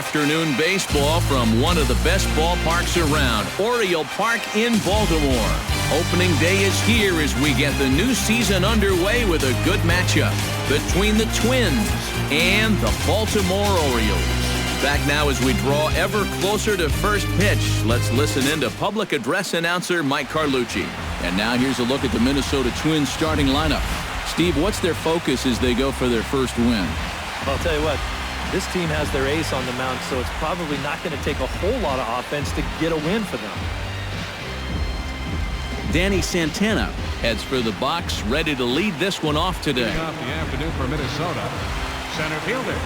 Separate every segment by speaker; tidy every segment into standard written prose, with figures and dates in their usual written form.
Speaker 1: afternoon baseball from one of the best ballparks around, Oriole Park in Baltimore. Opening day is here as we get the new season underway with a good matchup between the Twins and the Baltimore Orioles. Back now as we draw ever closer to first pitch. Let's listen in to public address announcer Mike Carlucci. And now here's a look at the Minnesota Twins starting lineup. Steve, what's their focus as they go for their first win?
Speaker 2: Well, I'll tell you what, this team has their ace on the mound, so it's probably not going to take a whole lot of offense to get a win for them.
Speaker 1: Danny Santana heads for the box, ready to lead this one off today.
Speaker 3: Leading off the afternoon for Minnesota, center fielder.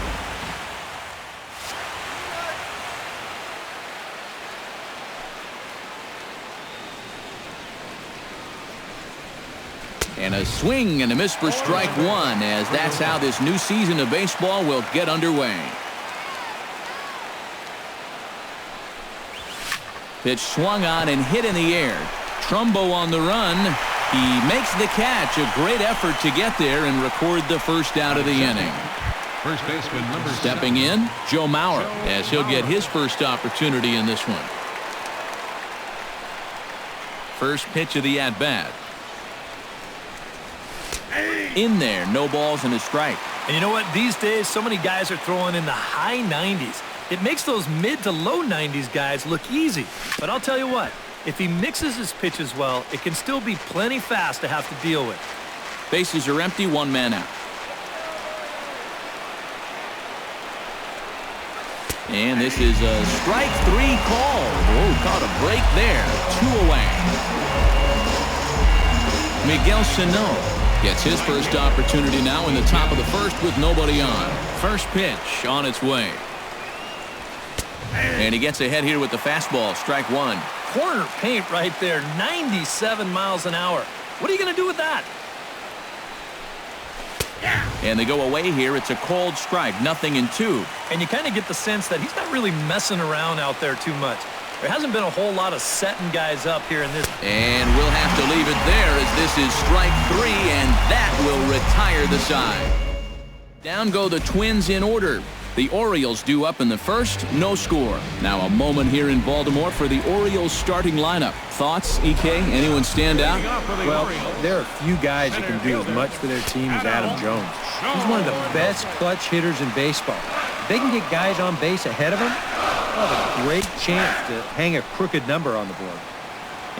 Speaker 1: And a swing and a miss for strike one, as that's how this new season of baseball will get underway. Pitch swung on and hit in the air. Trumbo on the run. He makes the catch. A great effort to get there and record the first out of the inning.
Speaker 3: First baseman number
Speaker 1: Stepping in, Joe Mauer, as he'll get his first opportunity in this one. First pitch of the at-bat. In there, no balls and a strike.
Speaker 2: And you know what? These days, so many guys are throwing in the high 90s. It makes those mid to low 90s guys look easy. But I'll tell you what, if he mixes his pitches well, it can still be plenty fast to have to deal with.
Speaker 1: Bases are empty, one man out. And this is a strike three call. Oh, caught a break there. 2 away. Miguel Sano gets his first opportunity now in the top of the first with nobody on. First pitch on its way. And he gets ahead here with the fastball. Strike one.
Speaker 2: Corner paint right there. 97 miles an hour. What are you going to do with that?
Speaker 1: And they go away here. It's a called strike. 0-2.
Speaker 2: And you kind of get the sense that he's not really messing around out there too much. There hasn't been a whole lot of setting guys up here in this.
Speaker 1: And we'll have to leave it there as this is strike three, and that will retire the side. Down go the Twins in order. The Orioles due up in the first, no score. Now a moment here in Baltimore for the Orioles starting lineup. Thoughts, EK? Anyone stand out?
Speaker 4: Well, there are few guys that can do as much for their team as Adam Jones. He's one of the best clutch hitters in baseball. If they can get guys on base ahead of him, they'll have a great chance to hang a crooked number on the board.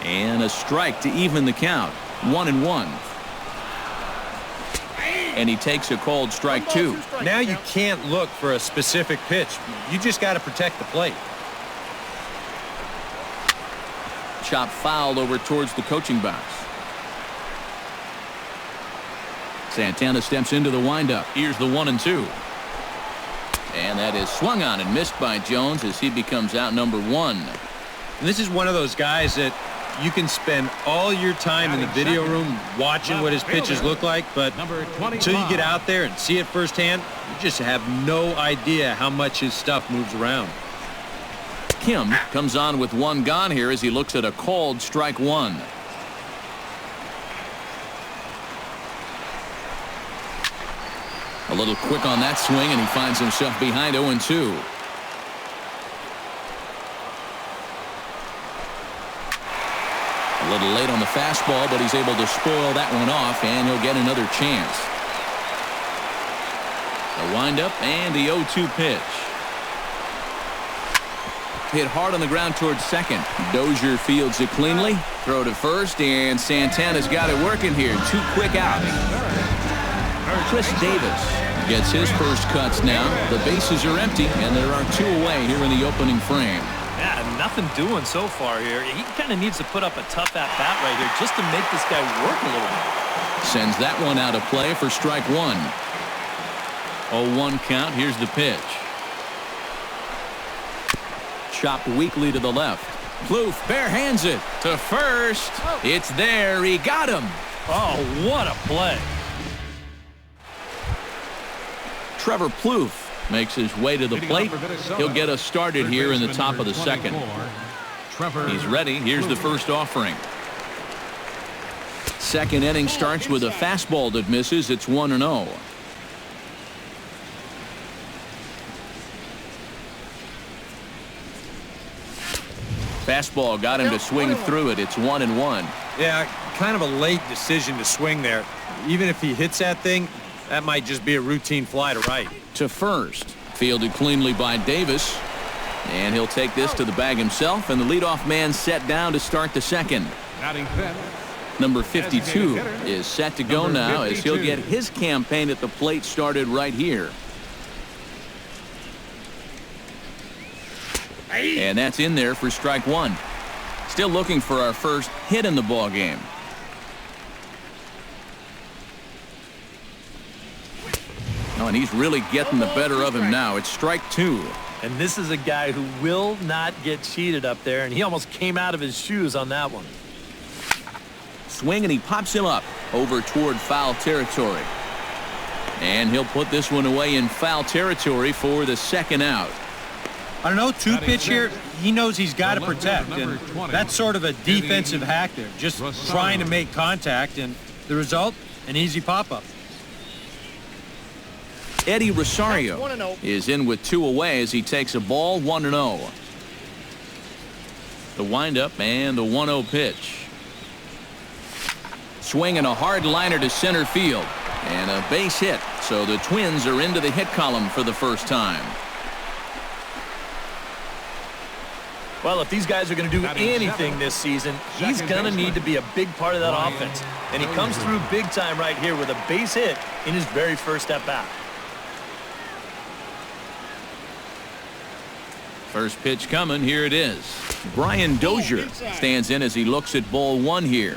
Speaker 1: And a strike to even the count. 1-1. And he takes a called strike two.
Speaker 4: Now you can't look for a specific pitch. You just got to protect the plate.
Speaker 1: Chop fouled over towards the coaching box. Santana steps into the windup. Here's the 1-2. And that is swung on and missed by Jones as he becomes out number one.
Speaker 4: And this is one of those guys that you can spend all your time in the video room watching what his pitches look like, but until you get out there and see it firsthand, you just have no idea how much his stuff moves around.
Speaker 1: Kim comes on with one gone here as he looks at a called strike one. A little quick on that swing, and he finds himself behind 0-2. A little late on the fastball, but he's able to spoil that one off, and he'll get another chance. The windup and the 0-2 pitch. Hit hard on the ground towards second. Dozier fields it cleanly. Throw to first, and Santana's got it working here. 2 quick outs. Chris Davis gets his first cuts now. The bases are empty, and there are 2 away here in the opening frame.
Speaker 2: Yeah, nothing doing so far here. He kind of needs to put up a tough at-bat right here just to make this guy work a little bit.
Speaker 1: Sends that one out of play for strike one. 0-1 count. Here's the pitch. Chopped weakly to the left. Plouffe bare hands it to first. It's there. He got him.
Speaker 2: Oh, what a play.
Speaker 1: Trevor Plouffe makes his way to the plate. He'll get us started here in the top of the second. He's ready. Here's the first offering. Second inning starts with a fastball that misses. It's 1-0. Fastball got him to swing through it. It's 1-1.
Speaker 4: Yeah, kind of a late decision to swing there. Even if he hits that thing, that might just be a routine fly to right.
Speaker 1: To first. Fielded cleanly by Davis. And he'll take this to the bag himself, and the leadoff man set down to start the second.
Speaker 3: Batting fifth.
Speaker 1: Number 52 is set to go now as he'll get his campaign at the plate started right here. And that's in there for strike one. Still looking for our first hit in the ball game. Oh, and he's really getting the better of him now. It's strike two.
Speaker 2: And this is a guy who will not get cheated up there, and he almost came out of his shoes on that one.
Speaker 1: Swing, and he pops him up over toward foul territory. And he'll put this one away in foul territory for the second out.
Speaker 4: I don't know, two pitch here, he knows he's got to protect, and that's sort of a defensive hack there, just trying to make contact, and the result, an easy pop-up.
Speaker 1: Eddie Rosario is in with two away as he takes a ball, 1-0. The windup and the 1-0 pitch. Swing and a hard liner to center field, and a base hit, so the Twins are into the hit column for the first time.
Speaker 2: Well, if these guys are going to do anything this season, he's going to need to be a big part of that offense. And he comes through big time right here with a base hit in his very first at-bat.
Speaker 1: First pitch coming. Here it is. Brian Dozier stands in as he looks at ball one here.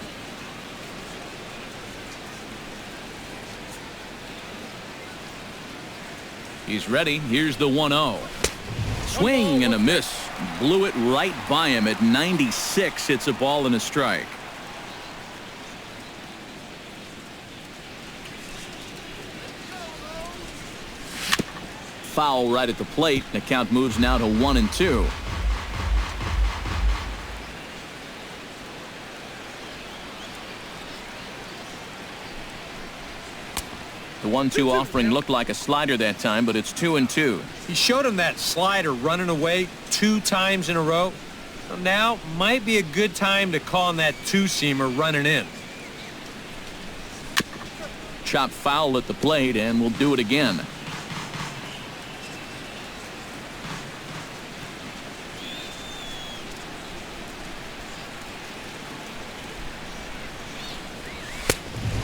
Speaker 1: He's ready. Here's the 1-0. Swing and a miss. Blew it right by him at 96. It's a ball and a strike. Foul right at the plate. The count moves now to 1-2. The 1-2 offering looked like a slider that time, but it's 2-2.
Speaker 4: He showed him that slider running away 2 times in a row. So now might be a good time to call on that two-seamer running in.
Speaker 1: Chop foul at the plate, and we'll do it again.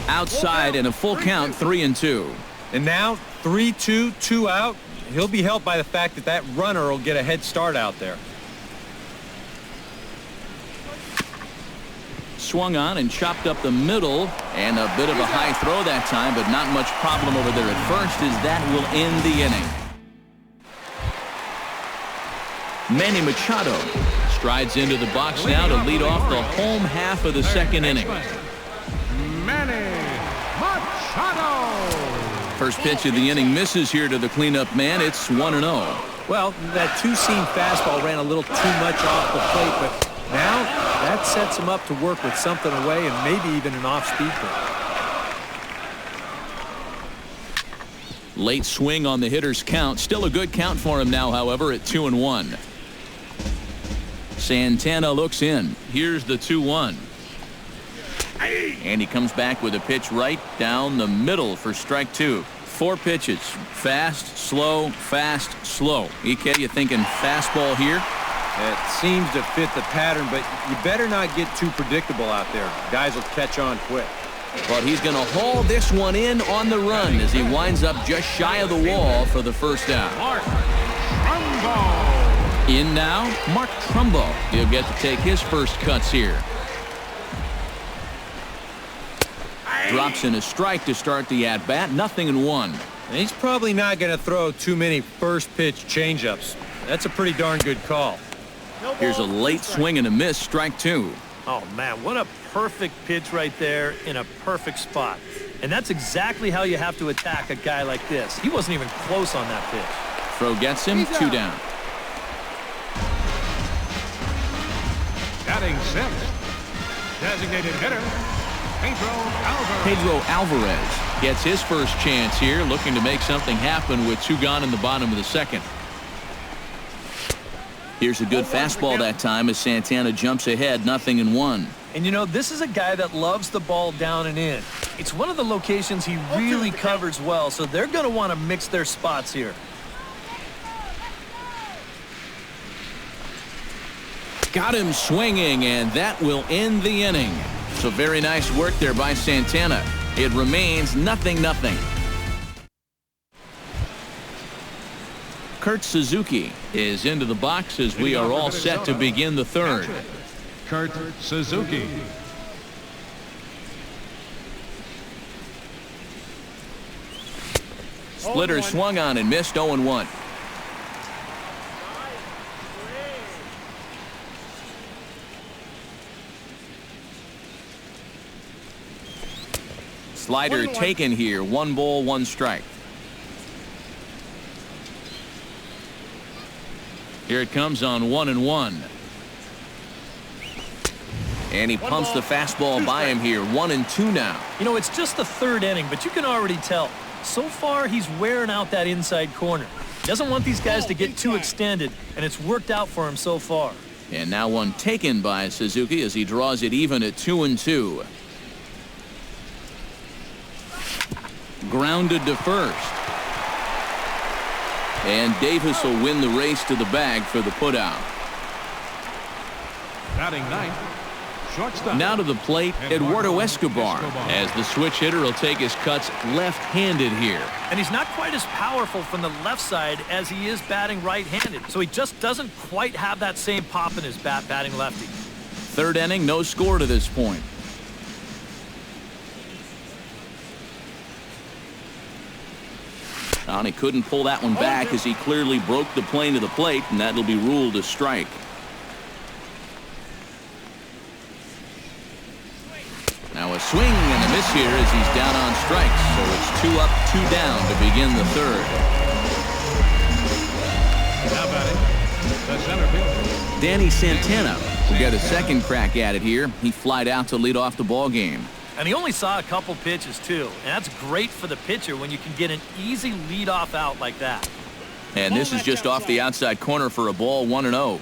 Speaker 1: Outside and a full count, 3-2.
Speaker 4: And now 3-2, 2 out. He'll be helped by the fact that that runner will get a head start out there.
Speaker 1: Swung on and chopped up the middle, and a bit of a high throw that time, but not much problem over there at first, as that will end the inning. Manny Machado strides into the box now to lead off the home half of the second inning.
Speaker 3: Manny Machado.
Speaker 1: First pitch of the inning misses here to the cleanup man. It's 1-0.
Speaker 4: Well, that two-seam fastball ran a little too much off the plate, but now that sets him up to work with something away and maybe even an off-speed pitch.
Speaker 1: Late swing on the hitter's count. Still a good count for him now, however, at 2-1. Santana looks in. Here's the 2-1. And he comes back with a pitch right down the middle for strike two. 4 pitches. Fast, slow, fast, slow. EK, you thinking fastball here?
Speaker 4: It seems to fit the pattern, but you better not get too predictable out there. Guys will catch on quick.
Speaker 1: But he's going to haul this one in on the run as he winds up just shy of the wall for the first out.
Speaker 3: Mark Trumbo.
Speaker 1: In now, Mark Trumbo. He'll get to take his first cuts here. Drops in a strike to start the at-bat. 0-1.
Speaker 4: And he's probably not going to throw too many first-pitch changeups. That's a pretty darn good call.
Speaker 1: Here's a late swing and a miss. Strike two.
Speaker 2: Oh, man, what a perfect pitch right there in a perfect spot. And that's exactly how you have to attack a guy like this. He wasn't even close on that pitch.
Speaker 1: Throw gets him. 2 down.
Speaker 3: Batting sixth. Designated hitter,
Speaker 1: Pedro Alvarez gets his first chance here, looking to make something happen with 2 gone in the bottom of the second. Here's a good fastball that time as Santana jumps ahead, 0-1.
Speaker 2: And, you know, this is a guy that loves the ball down and in. It's one of the locations he really covers well, so they're going to want to mix their spots here.
Speaker 1: Got him swinging, and that will end the inning. So very nice work there by Santana. It remains 0-0. Kurt Suzuki is into the box as we are all set to begin the third.
Speaker 3: Kurt Suzuki.
Speaker 1: Splitter swung on and missed, 0-1. Slider taken here, 1 ball, 1 strike. Here it comes on 1-1. And he pumps the fastball by him here, 1-2 now.
Speaker 2: You know, it's just the third inning, but you can already tell. So far, he's wearing out that inside corner. He doesn't want these guys to get too extended, and it's worked out for him so far.
Speaker 1: And now one taken by Suzuki as he draws it even at 2-2. Grounded to first. And Davis will win the race to the bag for the putout.
Speaker 3: Batting ninth, shortstop.
Speaker 1: Now to the plate, Eduardo Escobar, as the switch hitter will take his cuts left-handed here.
Speaker 2: And he's not quite as powerful from the left side as he is batting right-handed, so he just doesn't quite have that same pop in his bat batting lefty.
Speaker 1: Third inning, no score to this point. And he couldn't pull that one back as he clearly broke the plane to the plate, and that'll be ruled a strike. Now a swing and a miss here as he's down on strikes. So it's 2 up, 2 down to begin the third.
Speaker 3: Now batting, the center fielder.
Speaker 1: Danny Santana will get a second crack at it here. He flied out to lead off the ball game.
Speaker 2: And he only saw a couple pitches, too. And that's great for the pitcher when you can get an easy leadoff out like that.
Speaker 1: And this is just off the outside corner for a ball, 1-0.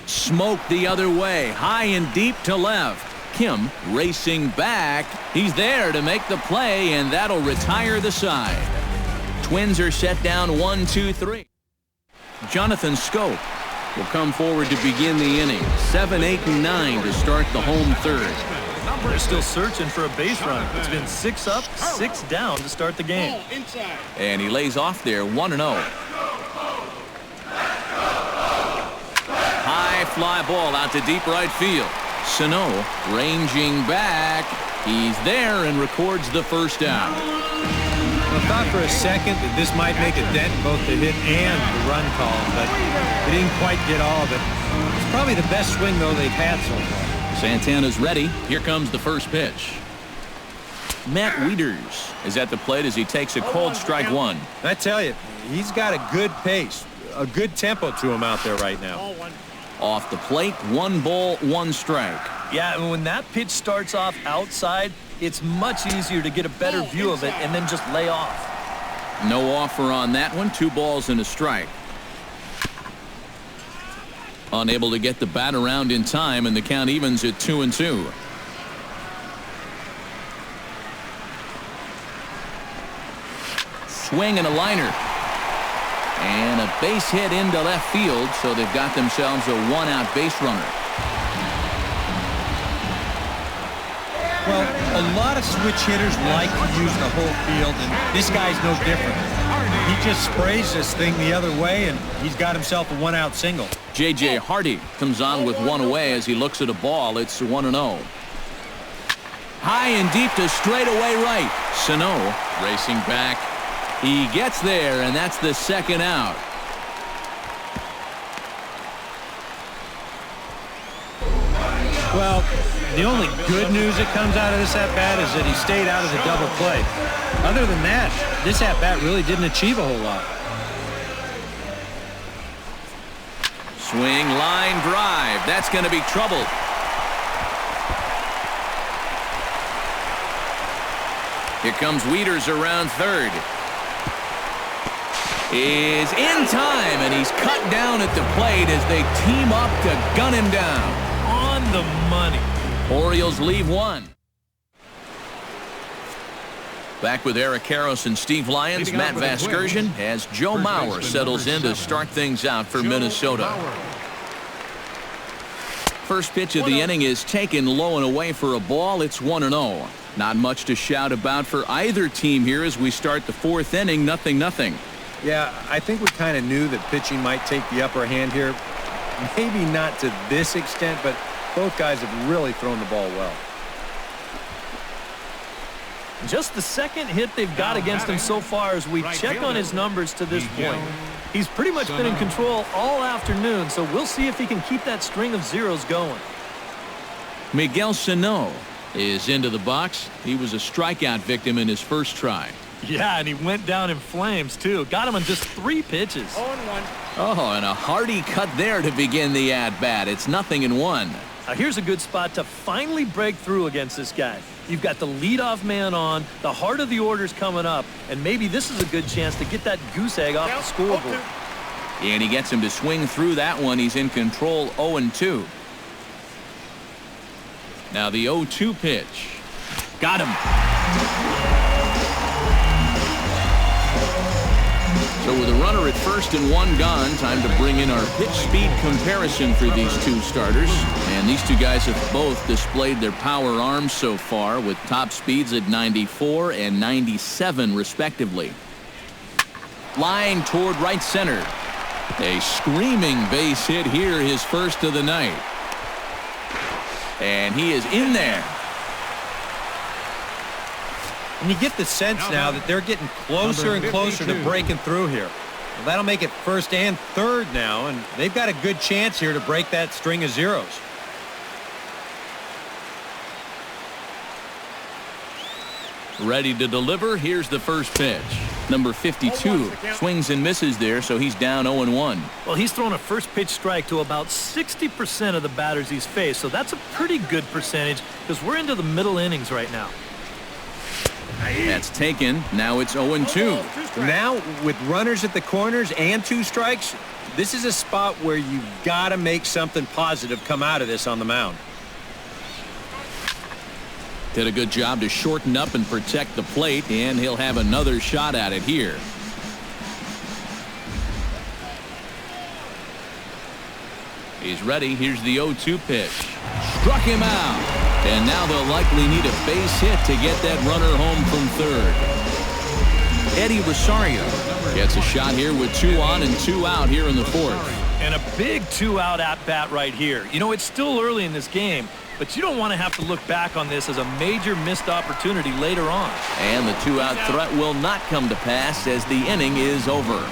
Speaker 1: Smoked the other way, high and deep to left. Kim racing back. He's there to make the play, and that'll retire the side. Twins are set down 1-2-3. Jonathan Scope will come forward to begin the inning. 7, 8, and 9 to start the home third.
Speaker 2: They're still searching for a base run. It's been 6 up, 6 down to start the game.
Speaker 1: And he lays off there, 1-0. High fly ball out to deep right field. Sano ranging back. He's there and records the first out.
Speaker 4: I thought for a second that this might make a dent in both the hit and the run call, but they didn't quite get all of it. It's probably the best swing, though, they've had so far.
Speaker 1: Santana's ready. Here comes the first pitch. Matt Wieters is at the plate as he takes a cold strike 1.
Speaker 4: I tell you, he's got a good pace, a good tempo to him out there right now.
Speaker 1: Off the plate, 1 ball, 1 strike.
Speaker 2: Yeah, and when that pitch starts off outside, it's much easier to get a better view of it and then just lay off.
Speaker 1: No offer on that one. 2 balls and a strike. Unable to get the bat around in time, and the count evens at 2-2. Swing and a liner. And a base hit into left field, so they've got themselves a 1-out base runner.
Speaker 4: Well, a lot of switch hitters like to use the whole field, and this guy's no different. He just sprays this thing the other way, and he's got himself a 1-out single.
Speaker 1: J.J. Hardy comes on with 1 away as he looks at a ball. It's 1-0. High and deep to straightaway right. Sano racing back. He gets there, and that's the second out.
Speaker 4: Well, the only good news that comes out of this at-bat is that he stayed out of the double play. Other than that, this at-bat really didn't achieve a whole lot.
Speaker 1: Swing, line drive. That's going to be trouble. Here comes Wieters around third. Is in time, and he's cut down at the plate as they team up to gun him down.
Speaker 2: On the money.
Speaker 1: Orioles leave one. Back with Eric Karros and Steve Lyons, Matt Vasgersian, as Joe Mauer settles in to start things out for Minnesota. First pitch of the inning is taken low and away for a ball. It's 1-0. Not much to shout about for either team here as we start the fourth inning. 0-0.
Speaker 4: Yeah, I think we kind of knew that pitching might take the upper hand here. Maybe not to this extent, but both guys have really thrown the ball well.
Speaker 2: Just the second hit they've got against him so far as we check on his numbers to this point. He's pretty much been in control all afternoon, so we'll see if he can keep that string of zeros going.
Speaker 1: Miguel Sano is into the box. He was a strikeout victim in his first try.
Speaker 2: Yeah, and he went down in flames, too. Got him on just 3 pitches.
Speaker 3: 0-1.
Speaker 1: Oh, and a hearty cut there to begin the at-bat. It's 0-1.
Speaker 2: Now, here's a good spot to finally break through against this guy. You've got the leadoff man on, the heart of the order's coming up, and maybe this is a good chance to get that goose egg off the scoreboard.
Speaker 1: And he gets him to swing through that one. He's in control, 0-2. Now the 0-2 pitch. Got him. So with a runner at first and one gone, time to bring in our pitch speed comparison for these two starters. And these two guys have both displayed their power arms so far with top speeds at 94 and 97 respectively. Line toward right center. A screaming base hit here, his first of the night. And he is in there.
Speaker 4: And you get the sense now that they're getting closer and closer to breaking through here. Well, that'll make it first and third now, and they've got a good chance here to break that string of zeros.
Speaker 1: Ready to deliver. Here's the first pitch. Number 52 swings and misses there, so he's down 0-1.
Speaker 2: Well, he's thrown a first pitch strike to about 60% of the batters he's faced, so that's a pretty good percentage because we're into the middle innings right now.
Speaker 1: That's taken. Now it's 0-2.
Speaker 4: Now, with runners at the corners and 2 strikes, this is a spot where you've got to make something positive come out of this on the mound.
Speaker 1: Did a good job to shorten up and protect the plate, and he'll have another shot at it here. He's ready. Here's the 0-2 pitch. Struck him out. And now they'll likely need a base hit to get that runner home from third. Eddie Rosario gets a shot here with 2 on and 2 out here in the fourth.
Speaker 2: And a big 2-out at-bat right here. You know, it's still early in this game, but you don't want to have to look back on this as a major missed opportunity later on.
Speaker 1: And the 2-out threat will not come to pass as the inning is over.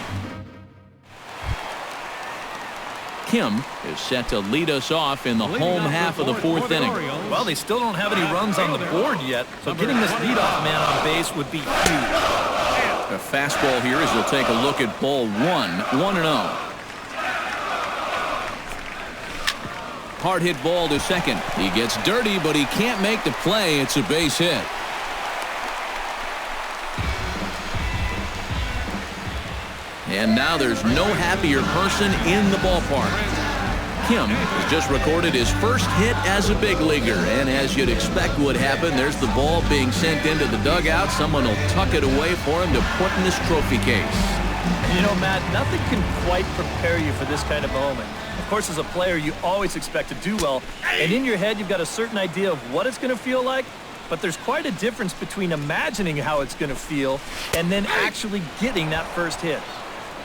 Speaker 1: Kim is set to lead us off in the home half of the fourth inning.
Speaker 2: Well, they still don't have any runs on the board yet, so getting this leadoff man on base would be huge.
Speaker 1: A fastball here as we'll take a look at ball 1, 1-0. Hard hit ball to second. He gets dirty, but he can't make the play. It's a base hit. And now there's no happier person in the ballpark. Kim has just recorded his first hit as a big leaguer, and as you'd expect would happen, there's the ball being sent into the dugout. Someone will tuck it away for him to put in his trophy case.
Speaker 2: You know, Matt, nothing can quite prepare you for this kind of moment. Of course, as a player, you always expect to do well, and in your head, you've got a certain idea of what it's going to feel like, but there's quite a difference between imagining how it's going to feel and then actually getting that first hit.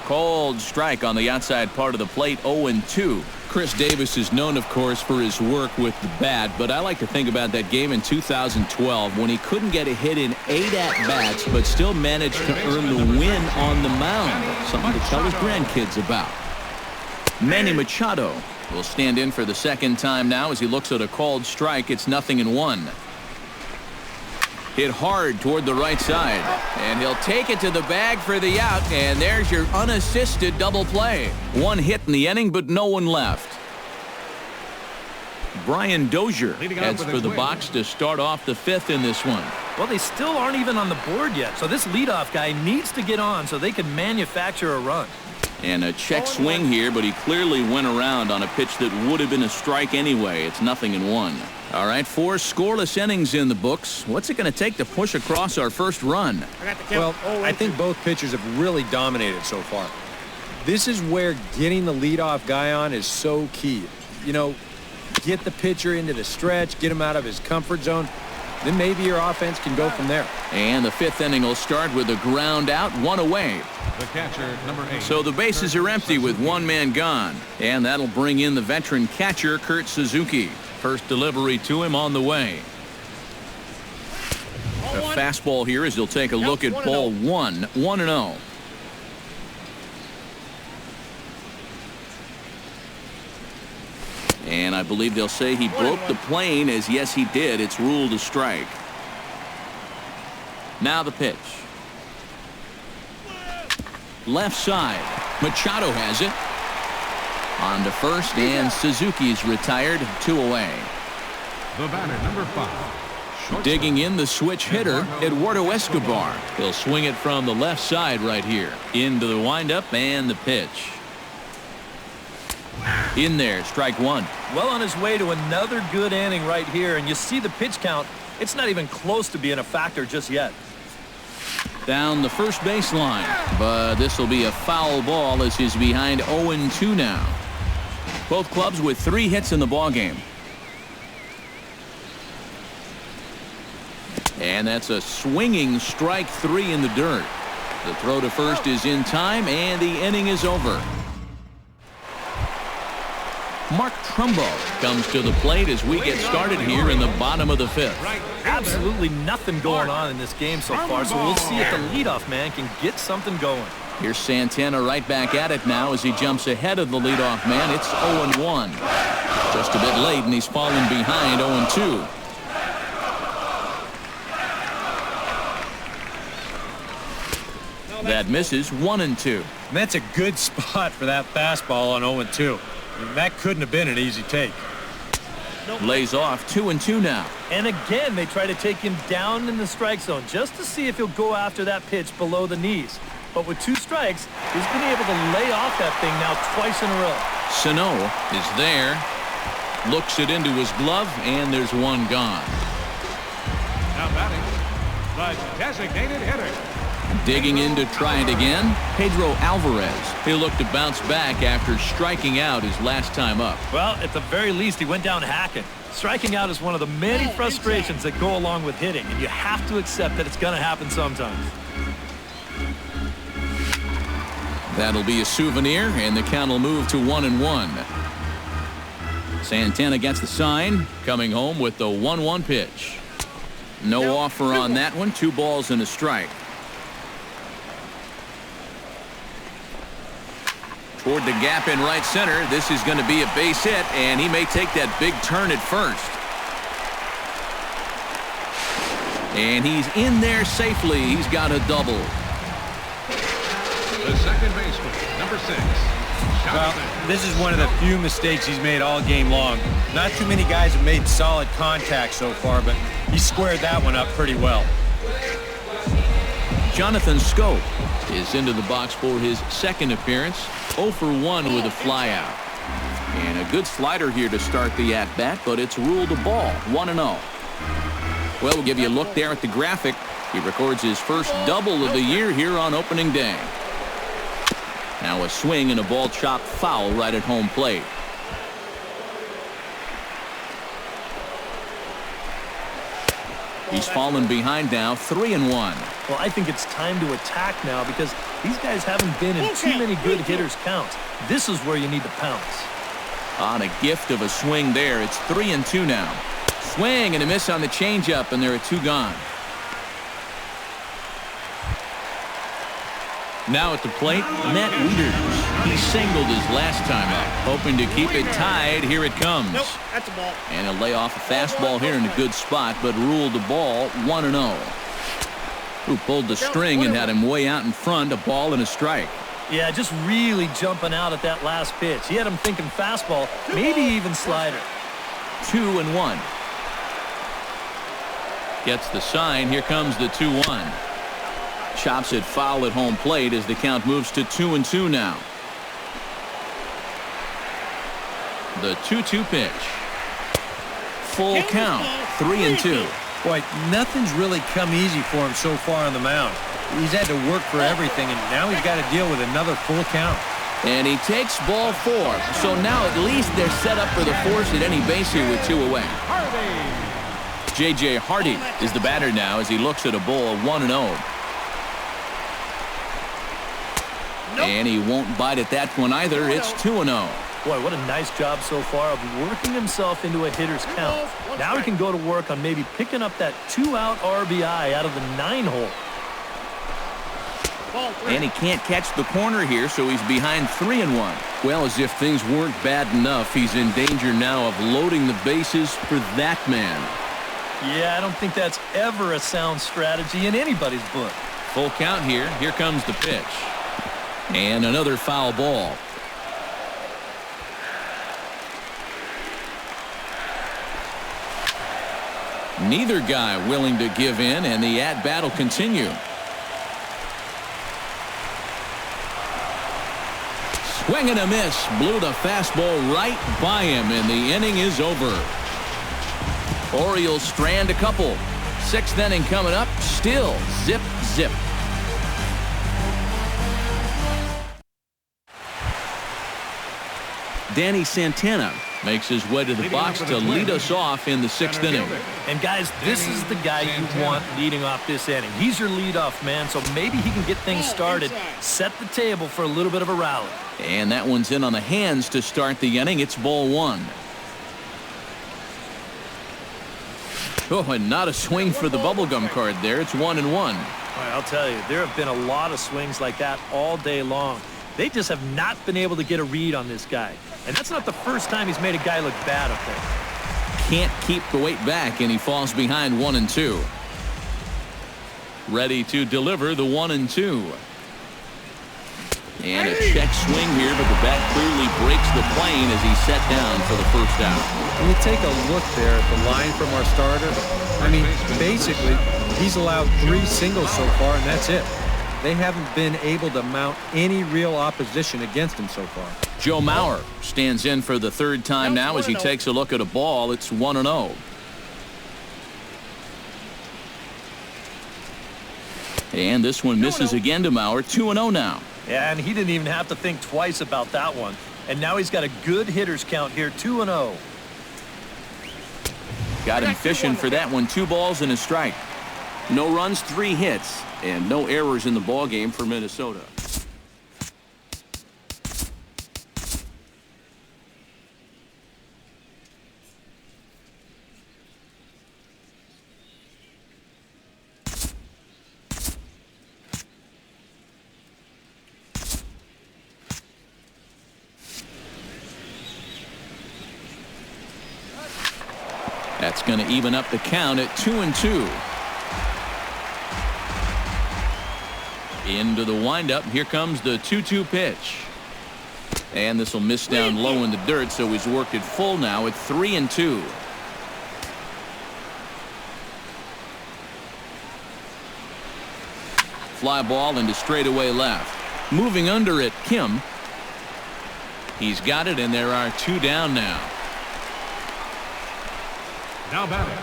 Speaker 1: Called strike on the outside part of the plate, 0-2. Chris Davis is known, of course, for his work with the bat, but I like to think about that game in 2012 when he couldn't get a hit in 8 at-bats, but still managed to earn the win on the mound. Something to tell his grandkids about. Manny Machado will stand in for the second time now as he looks at a called strike. It's 0-1. Hit hard toward the right side, and he'll take it to the bag for the out, and there's your unassisted double play. 1 hit in the inning, but no one left. Brian Dozier heads for the box to start off the 5th in this one.
Speaker 2: Well, they still aren't even on the board yet, so this leadoff guy needs to get on so they can manufacture a run.
Speaker 1: And a check swing here, but he clearly went around on a pitch that would have been a strike anyway. It's 0-1. All right, 4 scoreless innings in the books. What's it going to take to push across our first run?
Speaker 4: Well, I think both pitchers have really dominated so far. This is where getting the leadoff guy on is so key. You know, get the pitcher into the stretch, get him out of his comfort zone, then maybe your offense can go from there.
Speaker 1: And the 5th inning will start with a ground out, 1 away.
Speaker 3: The catcher, number 8.
Speaker 1: So the bases are empty with 1 man gone. And that'll bring in the veteran catcher, Kurt Suzuki. First delivery to him on the way. A fastball here as he'll take a look at ball 1, 1-0. And I believe they'll say he broke the plane, as yes he did. It's ruled a strike. Now the pitch. Left side. Machado has it. On to first, and Suzuki's retired, 2 away.
Speaker 3: The batter, number 5.
Speaker 1: Digging in the switch hitter, Eduardo Escobar. He'll swing it from the left side right here. Into the windup and the pitch. In there, strike 1.
Speaker 2: Well on his way to another good inning right here, and you see the pitch count. It's not even close to being a factor just yet.
Speaker 1: Down the first baseline, but this will be a foul ball as he's behind 0-2 now. Both clubs with 3 hits in the ballgame. And that's a swinging strike 3 in the dirt. The throw to first is in time, and the inning is over. Mark Trumbo comes to the plate as we get started here in the bottom of the 5th.
Speaker 2: Absolutely nothing going on in this game so far, so we'll see if the leadoff man can get something going.
Speaker 1: Here's Santana right back at it now as he jumps ahead of the leadoff man. It's 0-1. Just a bit late, and he's fallen behind 0-2. That misses 1-2.
Speaker 4: That's a good spot for that fastball on 0-2. That couldn't have been an easy take.
Speaker 1: Lays off 2-2 now.
Speaker 2: And again, they try to take him down in the strike zone just to see if he'll go after that pitch below the knees. But with 2 strikes, he's been able to lay off that thing now twice in a row.
Speaker 1: Sano is there. Looks it into his glove, and there's 1 gone.
Speaker 3: Now batting, the designated hitter.
Speaker 1: Digging in to try it again, Pedro Alvarez. He'll look to bounce back after striking out his last time up.
Speaker 2: Well, at the very least, he went down hacking. Striking out is one of the many frustrations that go along with hitting, and you have to accept that it's going to happen sometimes.
Speaker 1: That'll be a souvenir, and the count will move to 1-1. Santana gets the sign, coming home with the 1-1 pitch. No offer on that one. 2 balls and a strike. Toward the gap in right center. This is going to be a base hit, and he may take that big turn at first. And he's in there safely. He's got a double.
Speaker 3: The second baseman, number 6.
Speaker 4: Well, this is one of the few mistakes he's made all game long. Not too many guys have made solid contact so far, but he squared that one up pretty well.
Speaker 1: Jonathan Scope is into the box for his 2nd appearance. 0 for 1 with a flyout. And a good slider here to start the at-bat, but it's ruled a ball. 1-0. Well, we'll give you a look there at the graphic. He records his first double of the year here on opening day. Now a swing and a ball chopped foul right at home plate. He's fallen behind now, 3-1.
Speaker 2: Well, I think it's time to attack now because these guys haven't been in too many good hitters' counts. This is where you need to pounce.
Speaker 1: On a gift of a swing there, it's 3-2 now. Swing and a miss on the changeup, and there are 2 gone. Now at the plate, Matt Wieters. He singled his last time up, hoping to keep it tied. Here it comes.
Speaker 5: Nope, that's a ball.
Speaker 1: And he'll lay off a fastball here in a good spot, but ruled the ball 1-0. Who pulled the string and had him way out in front, a ball and a strike.
Speaker 2: Yeah, just really jumping out at that last pitch. He had him thinking fastball, maybe even slider.
Speaker 1: 2-1. Gets the sign. Here comes the 2-1. Chops it foul at home plate as the count moves to 2-2 now. The 2-2 pitch. Full count. 3-2.
Speaker 4: Boy, nothing's really come easy for him so far on the mound. He's had to work for everything, and now he's got to deal with another full count.
Speaker 1: And he takes ball 4. So now at least they're set up for the force at any base here with 2 away. J.J. Hardy is the batter now as he looks at a ball of 1-0. And he won't bite at that one either. It's 2-0.
Speaker 2: Boy, what a nice job so far of working himself into a hitter's count. Now he can go to work on maybe picking up that 2-out RBI out of the 9-hole.
Speaker 1: And he can't catch the corner here, so he's behind 3-1. Well, as if things weren't bad enough, he's in danger now of loading the bases for that man.
Speaker 2: Yeah, I don't think that's ever a sound strategy in anybody's book.
Speaker 1: Full count here. Here comes the pitch. And another foul ball. Neither guy willing to give in, and the at-bat will continue. Swing and a miss. Blew the fastball right by him, and the inning is over. Orioles strand a couple. 6th inning coming up. Still zip, zip. Danny Santana makes his way to the box to lead us off in the 6th inning.
Speaker 2: And guys, this is the guy you want leading off this inning. He's your leadoff man, so maybe he can get things started, set the table for a little bit of a rally.
Speaker 1: And that one's in on the hands to start the inning. It's ball 1. Oh, and not a swing for the bubblegum card there. It's 1-1.
Speaker 2: Boy, I'll tell you, there have been a lot of swings like that all day long. They just have not been able to get a read on this guy. And that's not the first time he's made a guy look bad up there.
Speaker 1: Can't keep the weight back, and he falls behind 1-2. Ready to deliver the 1-2. And a check swing here, but the bat clearly breaks the plane as he's set down for the first out.
Speaker 4: When you take a look there at the line from our starter, I mean, basically, he's allowed 3 singles so far, and that's it. They haven't been able to mount any real opposition against him so far.
Speaker 1: Joe Mauer stands in for the 3rd time now as he takes a look at a ball. It's 1-0. And this one misses again to Mauer. 2-0 now.
Speaker 2: Yeah, and he didn't even have to think twice about that one. And now he's got a good hitter's count here, 2-0.
Speaker 1: Got him fishing for that one. 2 balls and a strike. No runs, 3 hits, and no errors in the ball game for Minnesota. That's going to even up the count at 2-2. Into the windup. Here comes the 2-2 pitch. And this will miss down low in the dirt, so he's worked it full now at 3-2. Fly ball into straightaway left. Moving under it, Kim. He's got it, and there are 2 down now.
Speaker 3: Now batting,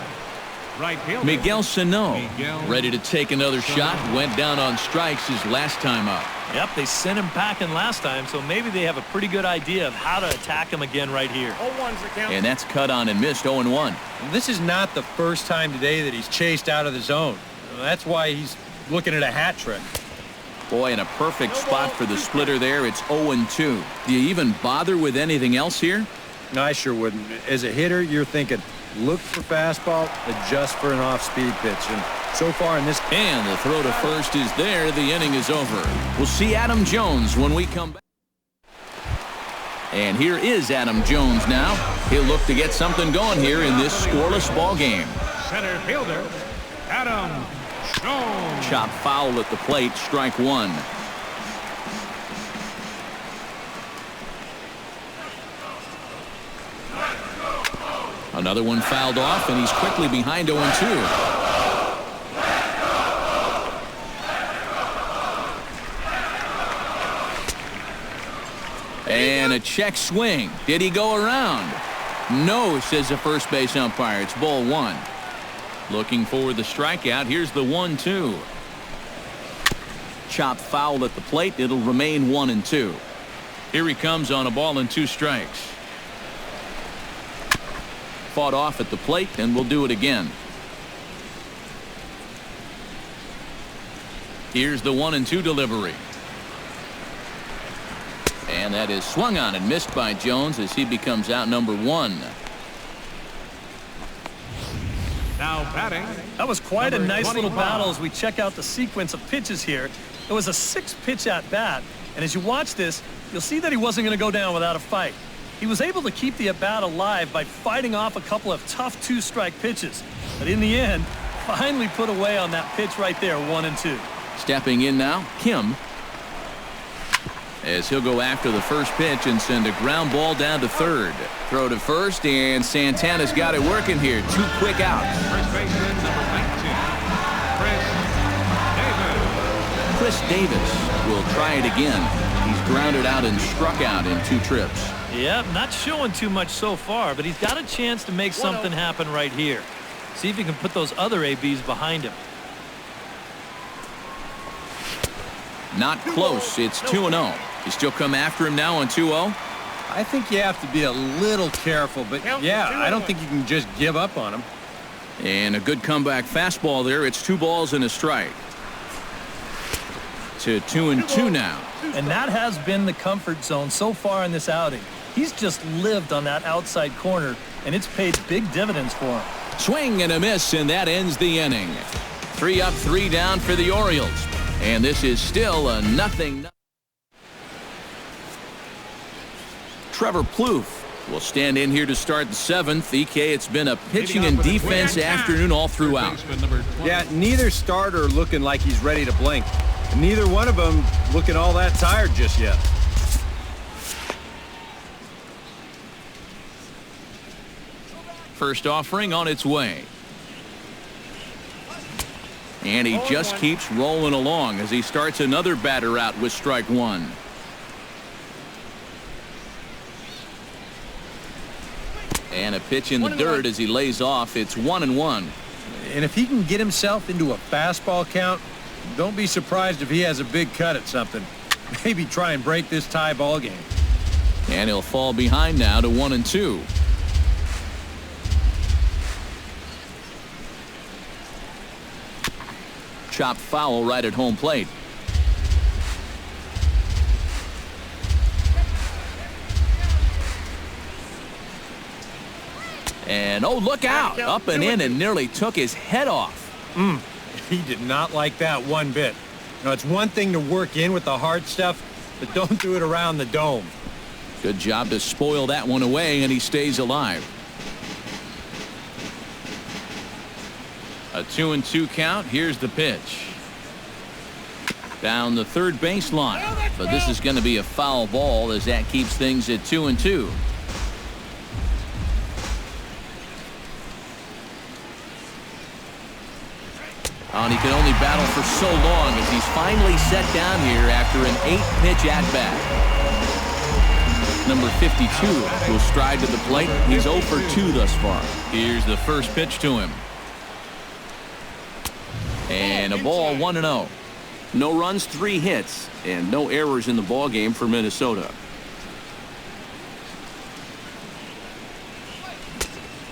Speaker 3: right fielder
Speaker 1: Miguel Sano, ready to take another shot. Went down on strikes his last time up.
Speaker 2: Yep, they sent him packing last time, so maybe they have a pretty good idea of how to attack him again right here.
Speaker 1: And that's cut on and missed. 0-1.
Speaker 4: This is not the first time today that he's chased out of the zone. That's why he's looking at a hat trick.
Speaker 1: Boy, in a perfect spot for the splitter there. It's 0-2. Do you even bother with anything else here?
Speaker 4: No, I sure wouldn't. As a hitter, you're thinking, look for fastball, adjust for an off-speed pitch. And so far in this...
Speaker 1: And the throw to first is there. The inning is over. We'll see Adam Jones when we come back. And here is Adam Jones now. He'll look to get something going here in this scoreless ball game.
Speaker 3: center fielder, Adam Jones.
Speaker 1: Chop foul at the plate. Strike 1. Another one fouled off, and he's quickly behind 0-2. And a check swing. Did he go around? No, says the first base umpire. It's ball one. Looking for the strikeout. Here's the 1-2. Chopped foul at the plate. It'll remain 1-2. Here he comes on a ball and 2 strikes. Fought off at the plate, and we'll do it again. Here's the 1-2 delivery. And that is swung on and missed by Jones as he becomes out number 1.
Speaker 3: Now batting.
Speaker 2: That was quite a
Speaker 3: Number
Speaker 2: nice little
Speaker 3: 25.
Speaker 2: battle as we check out the sequence of pitches here. It was a 6-pitch at bat, and as you watch this, you'll see that he wasn't going to go down without a fight. He was able to keep the at-bat alive by fighting off a couple of tough 2-strike pitches, but in the end, finally put away on that pitch right there, 1-2.
Speaker 1: Stepping in now, Kim, as he'll go after the first pitch and send a ground ball down to third. Throw to first, and Santana's got it working here. 2 quick outs.
Speaker 3: First baseman, number 19, Chris Davis.
Speaker 1: Chris Davis will try it again. He's grounded out and struck out in 2 trips.
Speaker 2: Yep, not showing too much so far, but he's got a chance to make something happen right here. See if he can put those other ABs behind him.
Speaker 1: Not close. It's 2-0. You still come after him now on 2-0?
Speaker 4: I think you have to be a little careful, but yeah, I don't think you can just give up on him.
Speaker 1: And a good comeback fastball there. It's 2 balls and a strike. To 2-2 now.
Speaker 2: And that has been the comfort zone so far in this outing. He's just lived on that outside corner, and it's paid big dividends for him.
Speaker 1: Swing and a miss, and that ends the inning. 3 up, 3 down for the Orioles. And this is still a 0-0. Trevor Plouffe will stand in here to start the 7th. EK, it's been a pitching and defense afternoon all throughout.
Speaker 4: Yeah, neither starter looking like he's ready to blink. Neither one of them looking all that tired just yet.
Speaker 1: First offering on its way. And he just keeps rolling along as he starts another batter out with strike 1. And a pitch in the dirt as he lays off. It's 1-1.
Speaker 4: And if he can get himself into a fastball count, don't be surprised if he has a big cut at something. Maybe try and break this tie ball game.
Speaker 1: And he'll fall behind now to 1-2. Chopped foul right at home plate. And oh, look out. Up and in and nearly took his head off.
Speaker 4: He did not like that one bit. You know, it's one thing to work in with the hard stuff, but don't do it around the dome.
Speaker 1: Good job to spoil that one away, and he stays alive. A 2-2 count. Here's the pitch. Down the third baseline. But this is going to be a foul ball as that keeps things at 2-2. And he can only battle for so long as he's finally set down here after an 8-pitch at-bat. Number 52 will stride to the plate. He's 0 for 2 thus far. Here's the first pitch to him. And a ball, 1-0. No runs, 3 hits, and no errors in the ball game for Minnesota.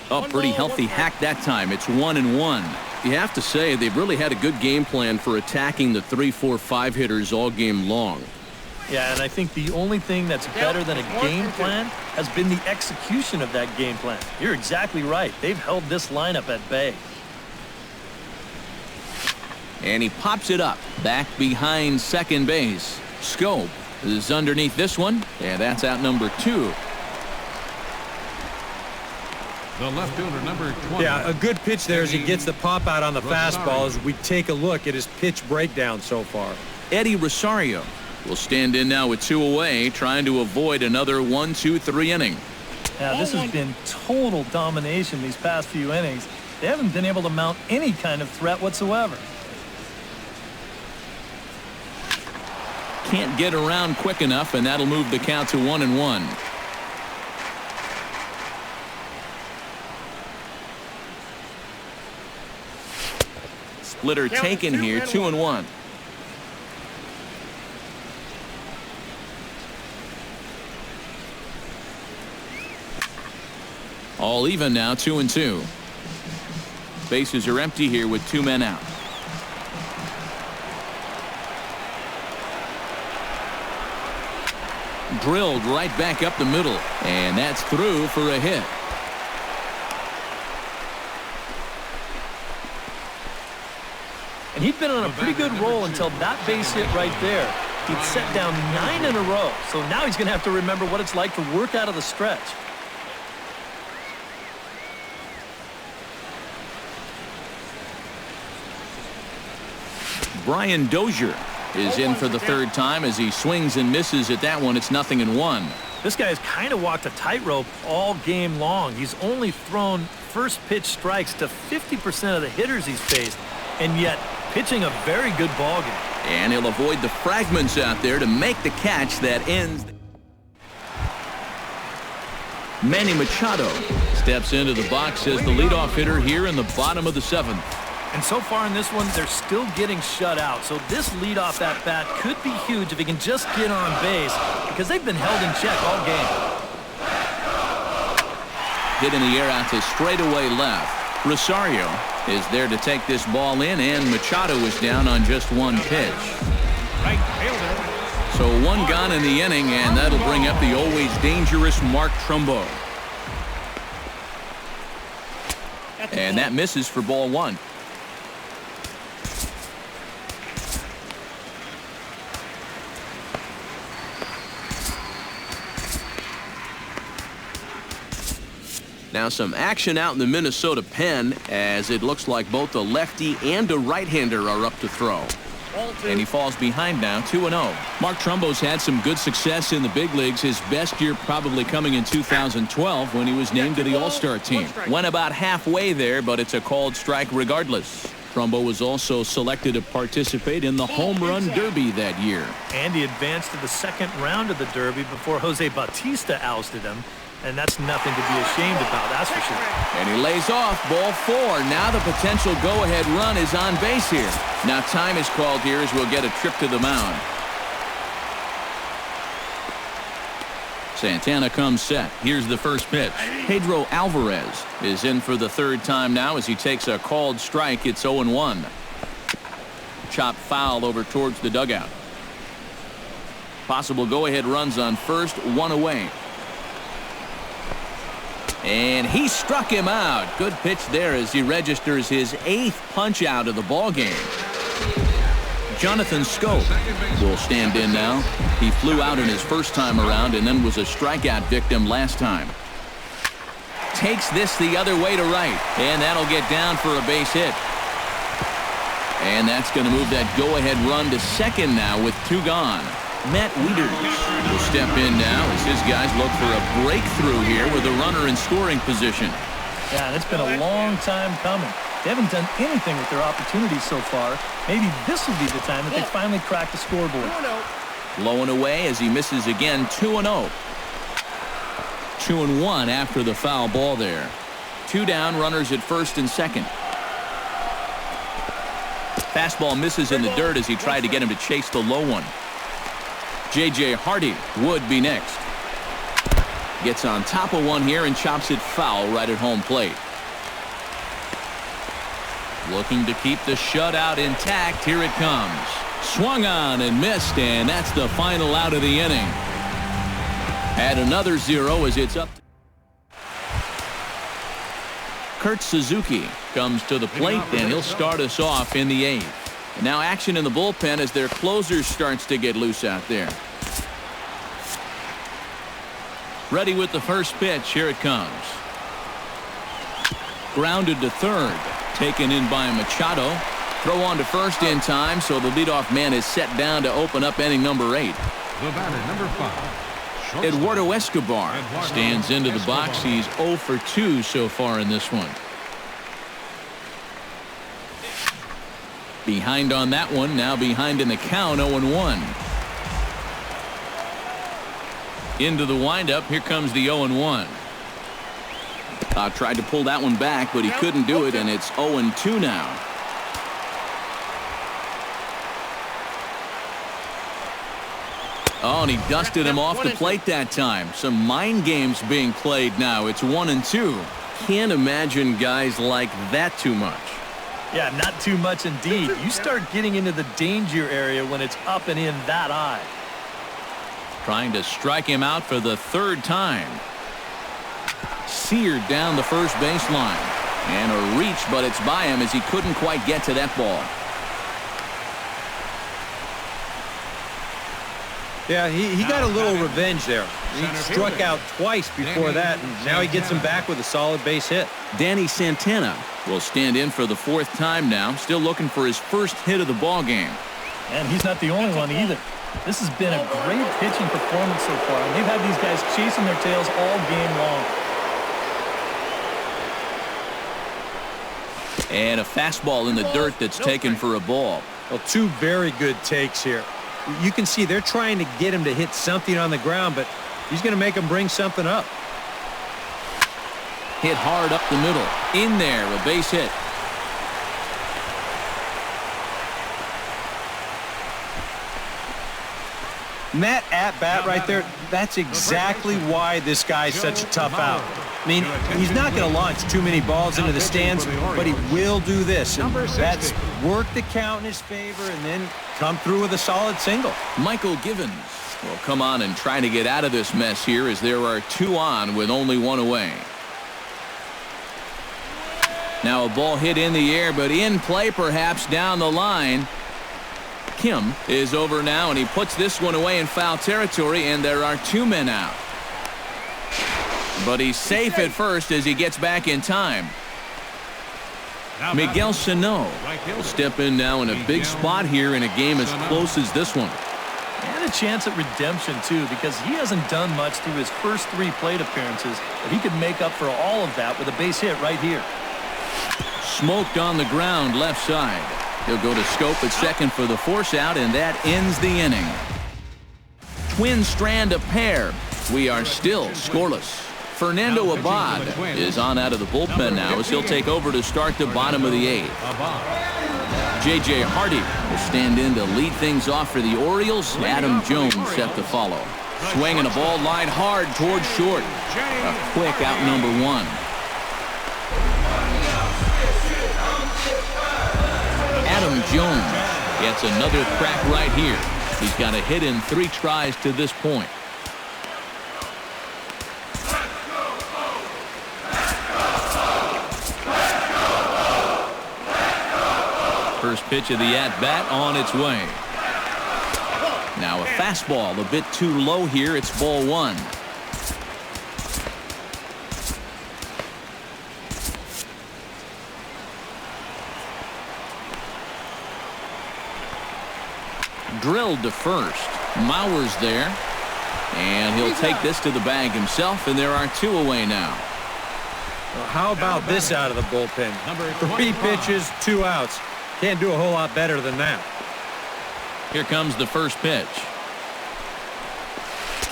Speaker 1: Oh, pretty healthy hack that time. It's 1-1. You have to say they've really had a good game plan for attacking the 3, 4, 5 hitters all game long.
Speaker 2: Yeah, and I think the only thing that's better than a game plan has been the execution of that game plan. You're exactly right. They've held this lineup at bay.
Speaker 1: And he pops it up back behind second base. Scope is underneath this one, and that's out number 2.
Speaker 3: The left fielder, number 20.
Speaker 4: Yeah, a good pitch there as he gets the pop out on the fastball as we take a look at his pitch breakdown so far.
Speaker 1: Eddie Rosario will stand in now with 2 away, trying to avoid another 1, 2, 3 inning.
Speaker 2: Yeah, this has been total domination these past few innings. They haven't been able to mount any kind of threat whatsoever.
Speaker 1: can't get around quick enough, and that'll move the count to 1-1. Splitter taken here, 2-1. All even now, 2-2. Bases are empty here with 2 men out. Drilled right back up the middle, and that's through for a hit.
Speaker 2: And he'd been on a pretty good roll until that base hit right there. He'd set down 9 in a row, so now he's going to have to remember what it's like to work out of the stretch.
Speaker 1: Brian Dozier is in for the 3rd time as he swings and misses at that one. It's 0-1.
Speaker 2: This guy's kind of walked a tightrope all game long. He's only thrown first pitch strikes to 50% of the hitters he's faced, and yet pitching a very good ball game.
Speaker 1: And he'll avoid the fragments out there to make the catch that ends. Manny Machado steps into the box as the leadoff hitter here in the bottom of the 7th.
Speaker 2: And so far in this one, they're still getting shut out. So this leadoff at bat could be huge if he can just get on base, because they've been held in check all game.
Speaker 1: Hit in the air out to straightaway left. Rosario is there to take this ball in, and Machado is down on just 1 pitch.
Speaker 3: Right fielder.
Speaker 1: So 1 gone in the inning, and that'll bring up the always dangerous Mark Trumbo. And that misses for ball 1. Now some action out in the Minnesota pen, as it looks like both a lefty and a right-hander are up to throw. And he falls behind now, 2-0. Mark Trumbo's had some good success in the big leagues. His best year probably coming in 2012 when he was named to the All-Star team. Went about halfway there, but it's a called strike regardless. Trumbo was also selected to participate in the Home Run Derby that year.
Speaker 2: And he advanced to the 2nd round of the Derby before Jose Bautista ousted him. And that's nothing to be ashamed about, that's for sure.
Speaker 1: And he lays off, ball 4. Now the potential go-ahead run is on base here. Now time is called here as we'll get a trip to the mound. Santana comes set. Here's the first pitch. Pedro Alvarez is in for the 3rd time now as he takes a called strike. It's 0-1. Chop foul over towards the dugout. Possible go-ahead runs on first, 1 away. And he struck him out. Good pitch there as he registers his 8th punch out of the ball game. Jonathan Schoop will stand in now. He flew out in his first time around and then was a strikeout victim last time. Takes this the other way to right, and that'll get down for a base hit. And that's going to move that go-ahead run to 2nd now with 2 gone. Matt Wieters will step in now as his guys look for a breakthrough here with a runner in scoring position.
Speaker 2: Yeah, and it's been a long time coming. They haven't done anything with their opportunities so far. Maybe this will be the time that they finally crack the scoreboard.
Speaker 1: Low and away as he misses again, 2-0. 2-1 after the foul ball there. 2 down, runners at 1st and 2nd. Fastball misses in the dirt as he tried to get him to chase the low one. J.J. Hardy would be next. Gets on top of one here and chops it foul right at home plate. Looking to keep the shutout intact. Here it comes. Swung on and missed, and that's the final out of the inning. Add another 0 as it's up. Kurt Suzuki comes to the plate, and he'll start us off in the 8th. And now action in the bullpen as their closer starts to get loose out there. Ready with the first pitch. Here it comes. Grounded to 3rd. Taken in by Machado. Throw on to 1st in time, so the leadoff man is set down to open up inning number 8.
Speaker 3: The batter, number 5.
Speaker 1: Eduardo Escobar stands into the box. He's 0 for 2 so far in this one. Behind on that one, now behind in the count, 0-1. Into the windup. Here comes the 0-1. Tried to pull that one back, but he couldn't do it, and it's 0-2 now. Oh, and he dusted him off the plate that time. Some mind games being played now. It's 1-2. Can't imagine guys like that too much.
Speaker 2: Yeah, not too much indeed. You start getting into the danger area when it's up and in that high.
Speaker 1: Trying to strike him out for the third time. Seared down the first baseline. And a reach, but it's by him as he couldn't quite get to that ball.
Speaker 4: Yeah, he got a little revenge there. He struck out twice before that, and now he gets him back with a solid base hit.
Speaker 1: Danny Santana will stand in for the fourth time now, still looking for his first hit of the ball game.
Speaker 2: And he's not the only one either. This has been a great pitching performance so far, and they've had these guys chasing their tails all game long.
Speaker 1: And a fastball in the dirt that's taken for a ball.
Speaker 4: Well, two very good takes here. You can see they're trying to get him to hit something on the ground, but he's going to make him bring something up.
Speaker 1: Hit hard up the middle. In there, a base hit.
Speaker 4: And that at-bat right there, that's exactly why this guy's such a tough out. I mean, he's not going to launch too many balls into the stands, but he will do this. And that's work the count in his favor and then come through with a solid single.
Speaker 1: Michael Givens will come on and try to get out of this mess here as there are two on with only one away. Now a ball hit in the air, but in play perhaps down the line. Kim is over now, and he puts this one away in foul territory, and there are two men out. But he's safe at first as he gets back in time. Miguel Sano will step in now in a big spot here in a game as close as this one.
Speaker 2: And a chance at redemption, too, because he hasn't done much through his first three plate appearances, but he could make up for all of that with a base hit right here.
Speaker 1: Smoked on the ground left side. He'll go to scope at second for the force out, and that ends the inning. Twins strand a pair. We are still scoreless. Fernando Abad is on out of the bullpen now as he'll take over to start the bottom of the eighth. J.J. Hardy will stand in to lead things off for the Orioles. Adam Jones set to follow. Swinging a ball line hard towards short. A quick out number one. Adam Jones gets another crack right here. He's got a hit in 3 tries to this point. First pitch of the at-bat on its way. Now a fastball a bit too low here. It's ball one. Drilled to first. Mauer's there. And he'll take this to the bag himself, and there are 2 away now.
Speaker 4: Well, how about this out of the bullpen? 3 pitches, 2 outs. Can't do a whole lot better than that.
Speaker 1: Here comes the first pitch.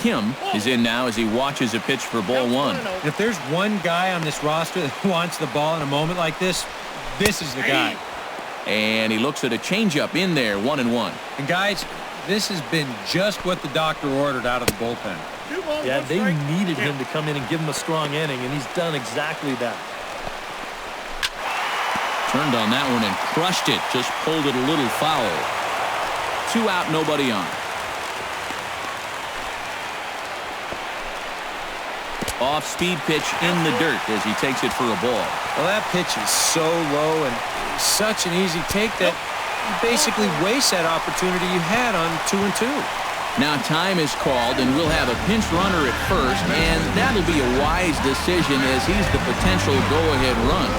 Speaker 1: Kim is in now as he watches a pitch for ball one.
Speaker 4: If there's one guy on this roster that wants the ball in a moment like this, this is the guy.
Speaker 1: And he looks at a changeup in there, 1-1.
Speaker 4: And guys, this has been just what the doctor ordered out of the bullpen.
Speaker 2: Yeah, they needed him to come in and give him a strong inning, and he's done exactly that.
Speaker 1: Turned on that one and crushed it. Just pulled it a little foul. 2 out, nobody on. Off-speed pitch in the dirt as he takes it for a ball.
Speaker 4: Well, that pitch is so low and such an easy take that you basically waste that opportunity you had on 2-2.
Speaker 1: Now time is called, and we'll have a pinch runner at first, and that'll be a wise decision as he's the potential go-ahead run.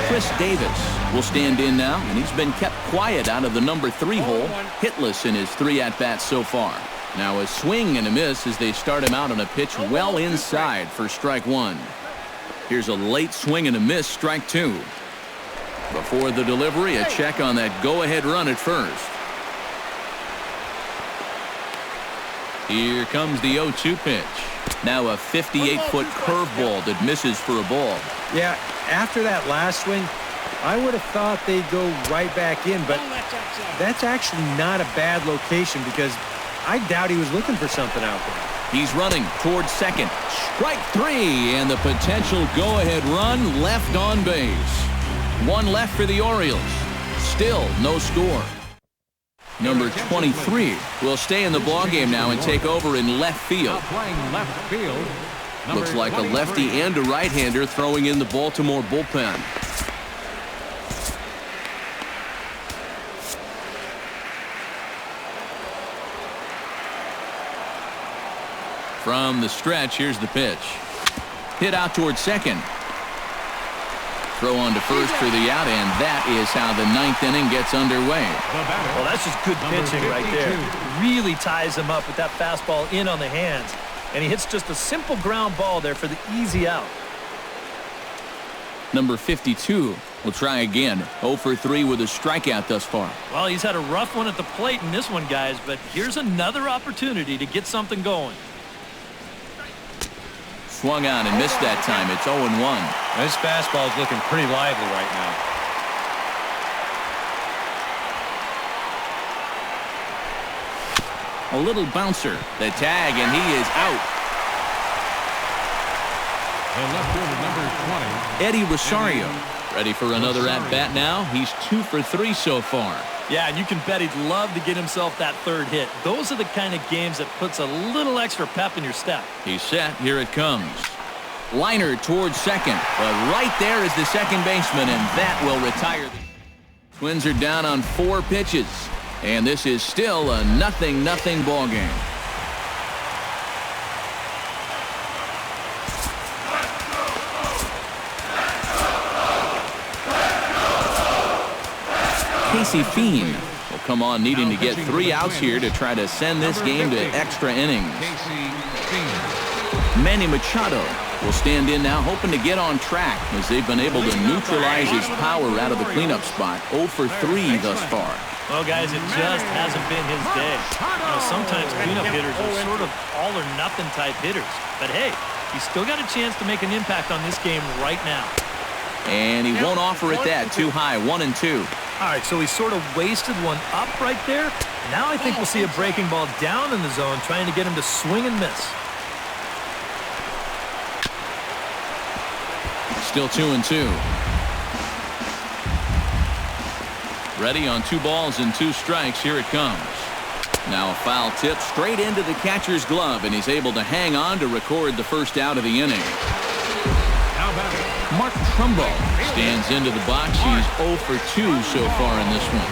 Speaker 1: Chris Davis will stand in now, and he's been kept quiet out of the number 3 hole, hitless in his 3 at-bats so far. Now a swing and a miss as they start him out on a pitch well inside for strike 1. Here's a late swing and a miss, strike 2. Before the delivery, a check on that go-ahead run at first. Here comes the 0-2 pitch. Now a 58-foot curveball that misses for a ball.
Speaker 4: Yeah, after that last swing, I would have thought they'd go right back in, but that's actually not a bad location because I doubt he was looking for something out there.
Speaker 1: He's running towards second. Strike three, and the potential go-ahead run left on base. One left for the Orioles. Still no score. Number 23 will stay in the ballgame now and take over in left field.
Speaker 3: Playing left field.
Speaker 1: Looks like a lefty and a right-hander throwing in the Baltimore bullpen. From the stretch, here's the pitch. Hit out towards second. Throw on to first for the out, and that is how the ninth inning gets underway.
Speaker 2: Well, that's just good pitching right there. Really ties him up with that fastball in on the hands. And he hits just a simple ground ball there for the easy out.
Speaker 1: Number 52 will try again. 0 for 3 with a strikeout thus far.
Speaker 2: Well, he's had a rough one at the plate in this one, guys, but here's another opportunity to get something going.
Speaker 1: Swung on and missed that time. It's 0-1.
Speaker 4: This fastball is looking pretty lively right now.
Speaker 1: A little bouncer. The tag, and he is out.
Speaker 3: The left fielder, number 20.
Speaker 1: Eddie Rosario ready for another at-bat now. He's 2 for 3 so far.
Speaker 2: Yeah, and you can bet he'd love to get himself that third hit. Those are the kind of games that puts a little extra pep in your step.
Speaker 1: He's set. Here it comes. Liner towards second. But right there is the second baseman, and that will retire. Twins are down on 4 pitches. And this is still a 0-0 ball game. Casey Fiend will come on needing to get 3 outs here to try to send this game to extra innings. Manny Machado will stand in now, hoping to get on track as they've been able to neutralize his power out of the cleanup spot. 0 for 3 thus far.
Speaker 2: Well, guys, it just hasn't been his day. Sometimes cleanup hitters are sort of all-or-nothing type hitters. But, hey, he's still got a chance to make an impact on this game right now.
Speaker 1: And he won't offer it that. Too high. 1-2.
Speaker 2: All right, so he sort of wasted one up right there. Now I think we'll see a breaking ball down in the zone, trying to get him to swing and miss.
Speaker 1: Still 2-2. Ready on 2 balls and 2 strikes. Here it comes. Now a foul tip straight into the catcher's glove, and he's able to hang on to record the first out of the inning. Mark Trumbo stands into the box. He's 0 for 2 so far in this one.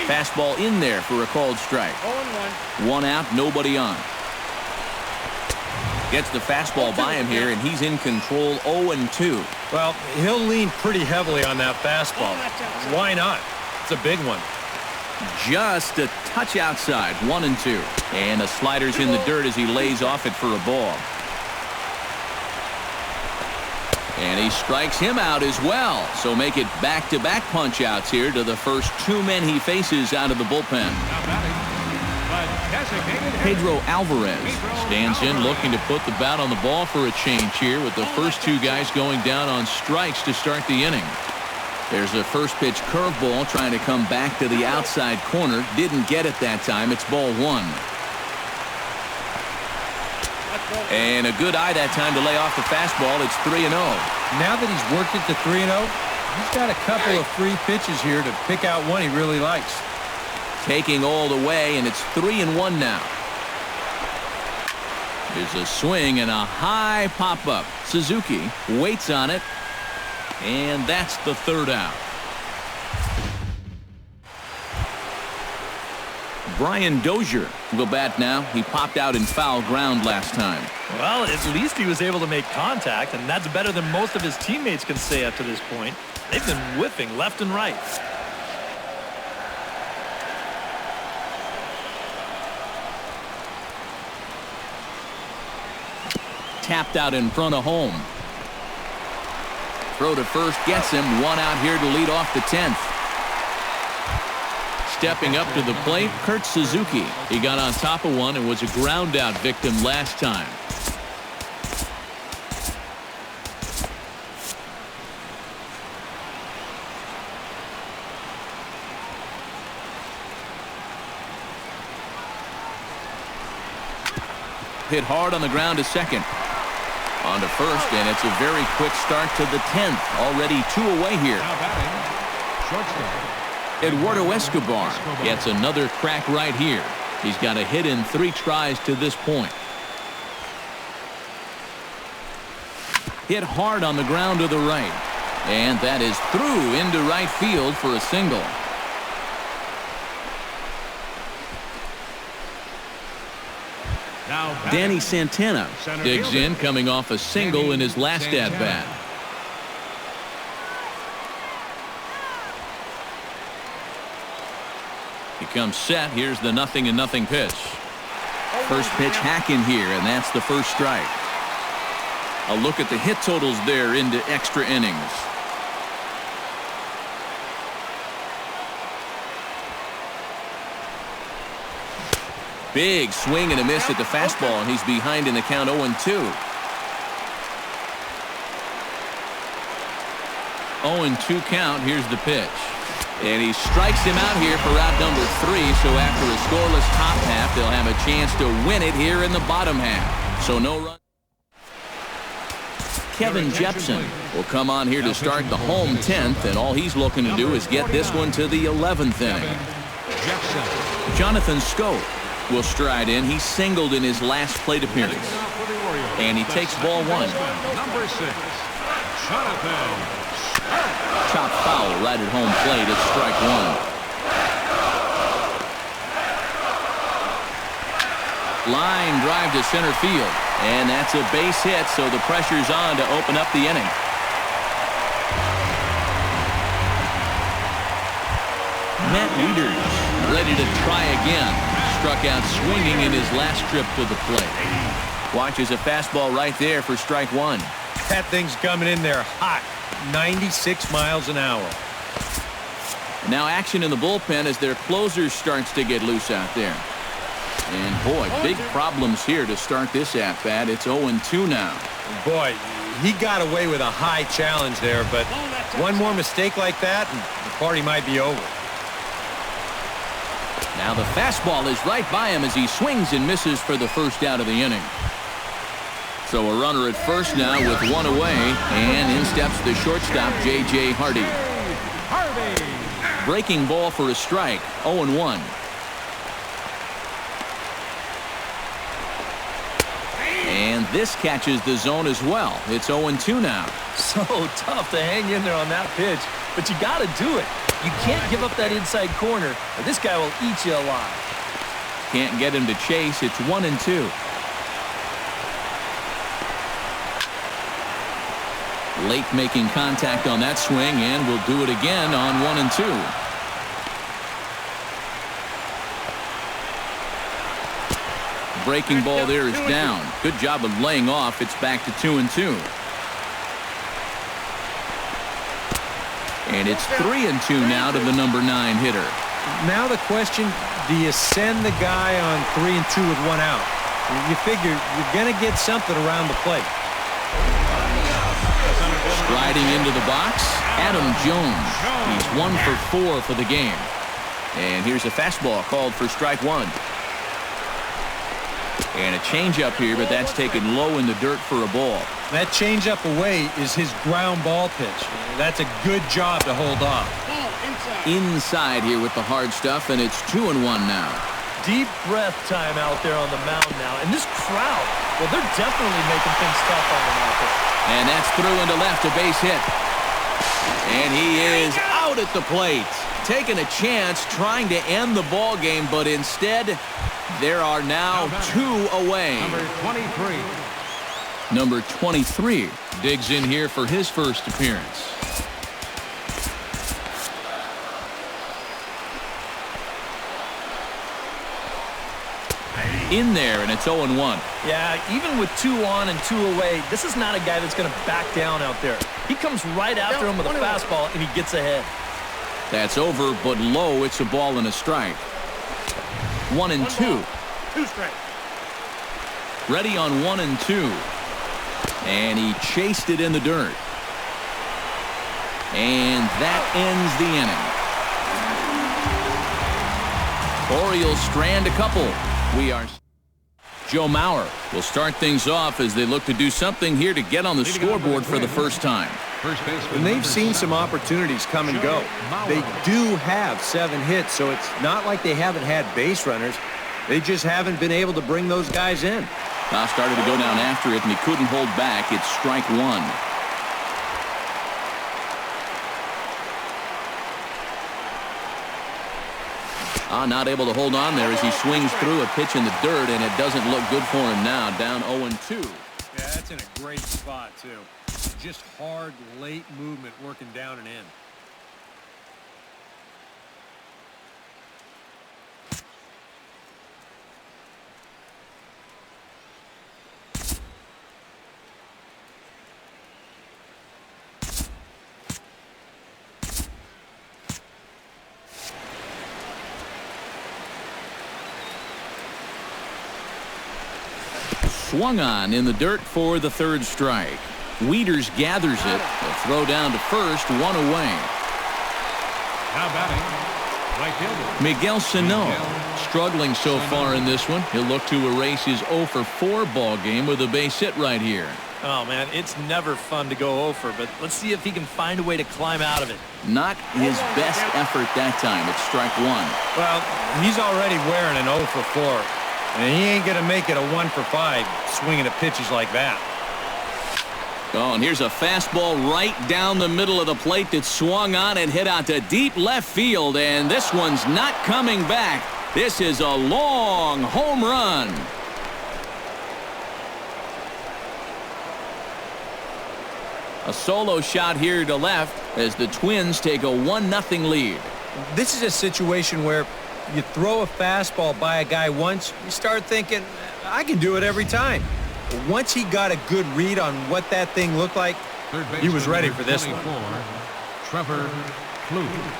Speaker 1: Fastball in there for a called strike. 1 out, nobody on. Gets the fastball by him here, and he's in control. 0-2.
Speaker 4: Well, he'll lean pretty heavily on that fastball. Why not? It's a big one.
Speaker 1: Just a touch outside. 1-2. And the slider's in the dirt as he lays off it for a ball. And he strikes him out as well. So make it back-to-back punch-outs here to the first 2 men he faces out of the bullpen. Pedro Alvarez stands in looking to put the bat on the ball for a change here with the first 2 guys going down on strikes to start the inning. There's a first pitch curveball trying to come back to the outside corner. Didn't get it that time. It's ball 1. And a good eye that time to lay off the fastball. It's 3-0.
Speaker 4: Now that he's worked it to 3-0, he's got a couple of free pitches here to pick out one he really likes.
Speaker 1: Taking all the way, and it's 3-1 now. There's a swing and a high pop-up. Suzuki waits on it, and that's the 3rd out. Brian Dozier will bat now. He popped out in foul ground last time.
Speaker 2: Well, at least he was able to make contact, and that's better than most of his teammates can say up to this point. They've been whiffing left and right.
Speaker 1: Tapped out in front of home. Throw to first gets him. 1 out here to lead off the 10th. stepping up to the plate, Kurt Suzuki. He got on top of one and was a ground out victim last time. Hit hard on the ground to second. On to first, and it's a very quick start to the 10th. Already 2 away here.
Speaker 3: Now batting, shortstop.
Speaker 1: Eduardo Escobar gets another crack right here. He's got a hit in 3 tries to this point. Hit hard on the ground to the right. And that is through into right field for a single.
Speaker 3: Now
Speaker 1: Danny Santana digs in, coming off a single in his last at-bat. He comes set. Here's the 0-0 pitch. First pitch hacking here, and that's the first strike. A look at the hit totals there into extra innings. Big swing and a miss at the fastball, and he's behind in the count 0-2. 0-2 count. Here's the pitch. And he strikes him out here for out number 3. So after a scoreless top half, they'll have a chance to win it here in the bottom half. So no run. Kevin Jepson will come on here to start the home 10th, and all he's looking to do is get this one to the 11th inning. Jonathan Scope will stride in. He singled in his last plate appearance. And he takes ball 1.
Speaker 3: Number 6, Jonathan.
Speaker 1: Chop foul right at home plate. It's strike 1. Line drive to center field. And that's a base hit, so the pressure's on to open up the inning. Matt Wieters ready to try again. Struck out swinging in his last trip to the plate. Watches a fastball right there for strike 1.
Speaker 4: That thing's coming in there hot. 96 miles an hour.
Speaker 1: Now action in the bullpen as their closer starts to get loose out there. And boy, big problems here to start this at-bat. It's 0-2 now.
Speaker 4: Boy, he got away with a high challenge there, but one more mistake like that and the party might be over.
Speaker 1: Now the fastball is right by him as he swings and misses for the first out of the inning. So a runner at first now with 1 away, and in steps the shortstop, J.J. Hardy. Breaking ball for a strike, 0-1. And this catches the zone as well. It's 0-2 now.
Speaker 2: So tough to hang in there on that pitch, but you got to do it. You can't give up that inside corner, or this guy will eat you alive.
Speaker 1: Can't get him to chase. It's 1-2. Lake making contact on that swing, and will do it again on 1-2. Breaking ball there is down. Good job of laying off. It's back to 2-2. And it's 3-2 now to the number 9 hitter.
Speaker 4: Now the question, do you send the guy on 3-2 with 1 out? You figure you're going to get something around the plate.
Speaker 1: Striding into the box, Adam Jones. He's 1 for 4 for the game. And here's a fastball called for strike 1. And a changeup here, but that's taken low in the dirt for a ball.
Speaker 4: That changeup away is his ground ball pitch. That's a good job to hold off.
Speaker 1: Inside here with the hard stuff, and it's 2-1 now.
Speaker 2: Deep breath time out there on the mound now. And this crowd, well, they're definitely making things tough on him out there.
Speaker 1: And that's through into left, a base hit. And he is out at the plate. Taking a chance, trying to end the ball game, but instead, there are now 2 away.
Speaker 3: Number 23.
Speaker 1: Number 23 digs in here for his first appearance. In there, and it's 0-1.
Speaker 2: Yeah, even with 2 on and 2 away, this is not a guy that's going to back down out there. He comes right after him with a fastball, and he gets ahead.
Speaker 1: That's over, but low. It's a ball and a strike. 1-2.
Speaker 3: 2 strikes.
Speaker 1: Ready on 1-2. And he chased it in the dirt. And that ends the inning. Orioles strand a couple. Joe Mauer will start things off as they look to do something here to get on the scoreboard for the first time.
Speaker 4: And they've seen some opportunities come and go. They do have 7 hits, so it's not like they haven't had base runners. They just haven't been able to bring those guys in.
Speaker 1: Now started to go down after it, and he couldn't hold back. It's strike 1. Not able to hold on there as he swings through a pitch in the dirt, and it doesn't look good for him now. Down 0-2.
Speaker 4: Yeah, that's in a great spot, too. Just hard, late movement working down and in.
Speaker 1: Swung on in the dirt for the 3rd strike. Wieters gathers it. A throw down to first, 1 away.
Speaker 3: Now batting, right fielder
Speaker 1: Miguel Sano struggling so far in this one. He'll look to erase his 0-for-4 ball game with a base hit right here.
Speaker 2: Oh, man, it's never fun to go 0 for, but let's see if he can find a way to climb out of it.
Speaker 1: Not his best effort that time. It's strike 1.
Speaker 4: Well, he's already wearing an 0-for-4. And he ain't going to make it a 1-for-5 swinging at pitches like that.
Speaker 1: Oh, and here's a fastball right down the middle of the plate that swung on and hit out to deep left field. And this one's not coming back. This is a long home run. A solo shot here to left as the Twins take a 1-0 lead.
Speaker 4: This is a situation where you throw a fastball by a guy once, you start thinking, I can do it every time. But once he got a good read on what that thing looked like, he was ready for this one.
Speaker 3: Trevor Plouffe.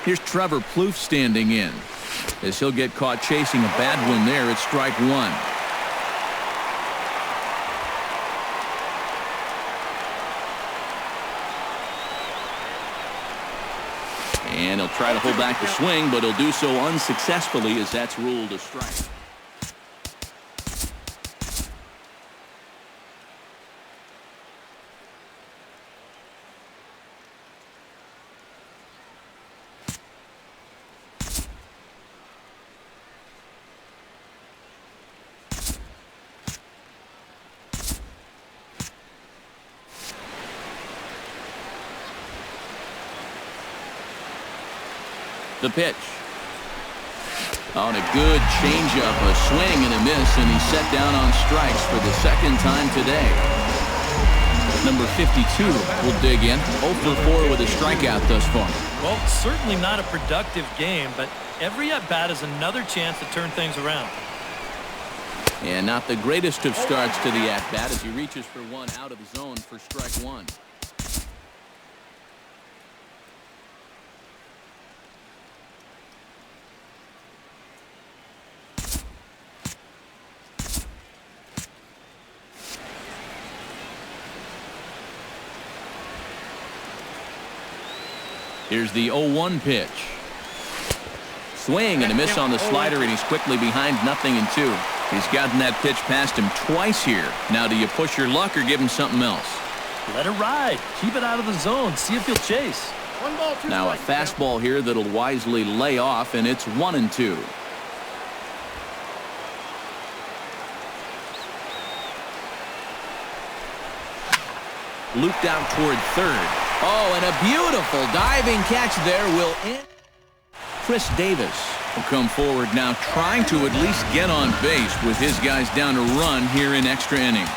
Speaker 1: Here's Trevor Plouffe standing in as he'll get caught chasing a bad one there. It's strike 1. And he'll try to hold back the swing, but he'll do so unsuccessfully as that's ruled a strike. The pitch. On a good changeup, a swing and a miss, and he's set down on strikes for the 2nd time today. Number 52 will dig in. 0-for-4 with a strikeout thus far.
Speaker 2: Well, certainly not a productive game, but every at-bat is another chance to turn things around.
Speaker 1: And not the greatest of starts to the at-bat as he reaches for one out of the zone for strike 1. Here's the 0-1 pitch. Swing and a miss on the slider, and he's quickly behind 0-2. He's gotten that pitch past him twice here. Now, do you push your luck or give him something else?
Speaker 2: Let it ride. Keep it out of the zone. See if he'll chase.
Speaker 1: Now a fastball here that'll wisely lay off, and it's 1-2. Looped out toward third. Oh, and a beautiful diving catch there will end. Chris Davis will come forward now, trying to at least get on base with his guys down a run here in extra innings.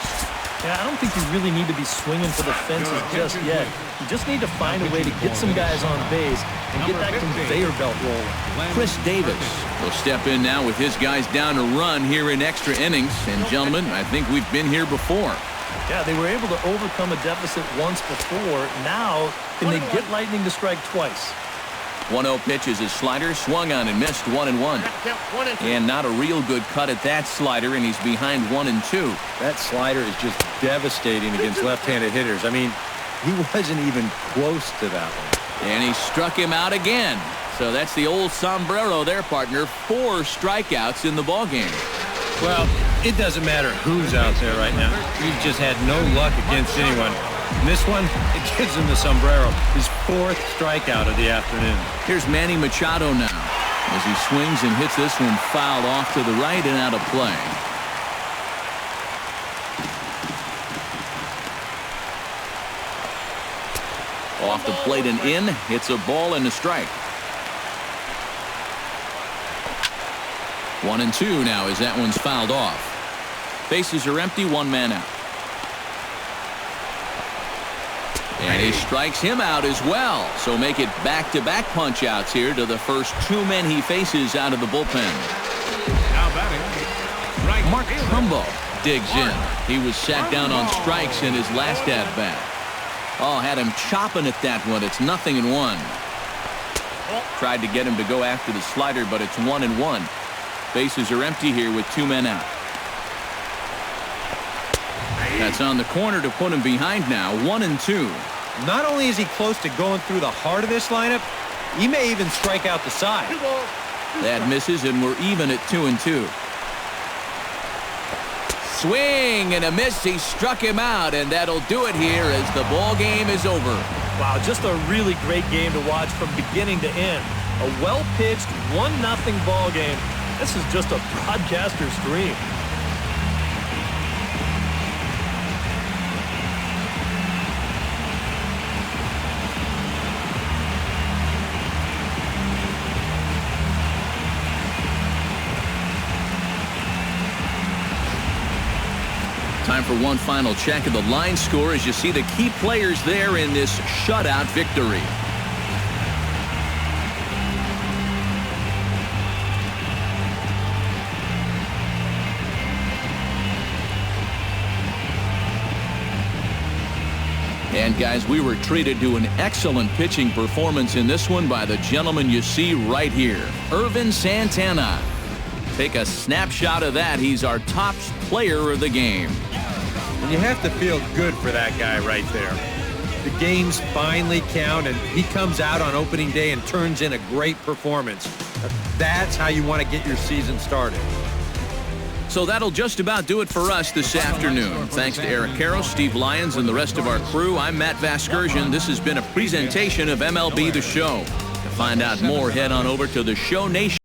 Speaker 2: Yeah, I don't think you really need to be swinging for the fences just yet. You just need to find a way to get some guys on base and get that conveyor belt rolling.
Speaker 1: Chris Davis will step in now with his guys down a run here in extra innings. And gentlemen, I think we've been here before.
Speaker 2: Yeah, they were able to overcome a deficit once before. Now, can they get Lightning to strike twice?
Speaker 1: 1-0 pitch is his slider, swung on and missed 1-1. And not a real good cut at that slider, and he's behind 1-2.
Speaker 4: That slider is just devastating against left-handed hitters. I mean, he wasn't even close to that one.
Speaker 1: And he struck him out again. So that's the old sombrero there, partner. 4 strikeouts in the ballgame.
Speaker 4: Well, it doesn't matter who's out there right now. He's just had no luck against anyone. And this one, it gives him the sombrero. His 4th strikeout of the afternoon.
Speaker 1: Here's Manny Machado now as he swings and hits this one fouled off to the right and out of play. Off the plate and in. It's a ball and a strike. 1-2 now as that one's fouled off. Bases are empty, 1 man out. And he strikes him out as well. So make it back-to-back punch-outs here to the first 2 men he faces out of the bullpen.
Speaker 3: Now batting, right
Speaker 1: Mark
Speaker 3: fielder.
Speaker 1: Trumbo digs in. He was sat down on strikes in his last at-bat. Oh, had him chopping at that one. It's 0-1. Tried to get him to go after the slider, but it's 1-1. Bases are empty here with 2 men out. That's on the corner to put him behind now. 1-2.
Speaker 4: Not only is he close to going through the heart of this lineup, he may even strike out the side.
Speaker 1: That misses, and we're even at 2-2. Swing and a miss. He struck him out, and that'll do it here as the ball game is over.
Speaker 2: Wow, just a really great game to watch from beginning to end. A well-pitched 1-0 ball game. This is just a broadcaster's dream.
Speaker 1: Time for one final check of the line score as you see the key players there in this shutout victory. And guys, we were treated to an excellent pitching performance in this one by the gentleman you see right here, Ervin Santana. Take a snapshot of that. He's our top player of the game.
Speaker 4: And you have to feel good for that guy right there. The games finally count, and he comes out on opening day and turns in a great performance. That's how you want to get your season started.
Speaker 1: So that'll just about do it for us this afternoon. Thanks to Eric Carroll, Steve Lyons, and the rest of our crew. I'm Matt Vasgersian. This has been a presentation of MLB The Show. To find out more, head on over to the Show Nation.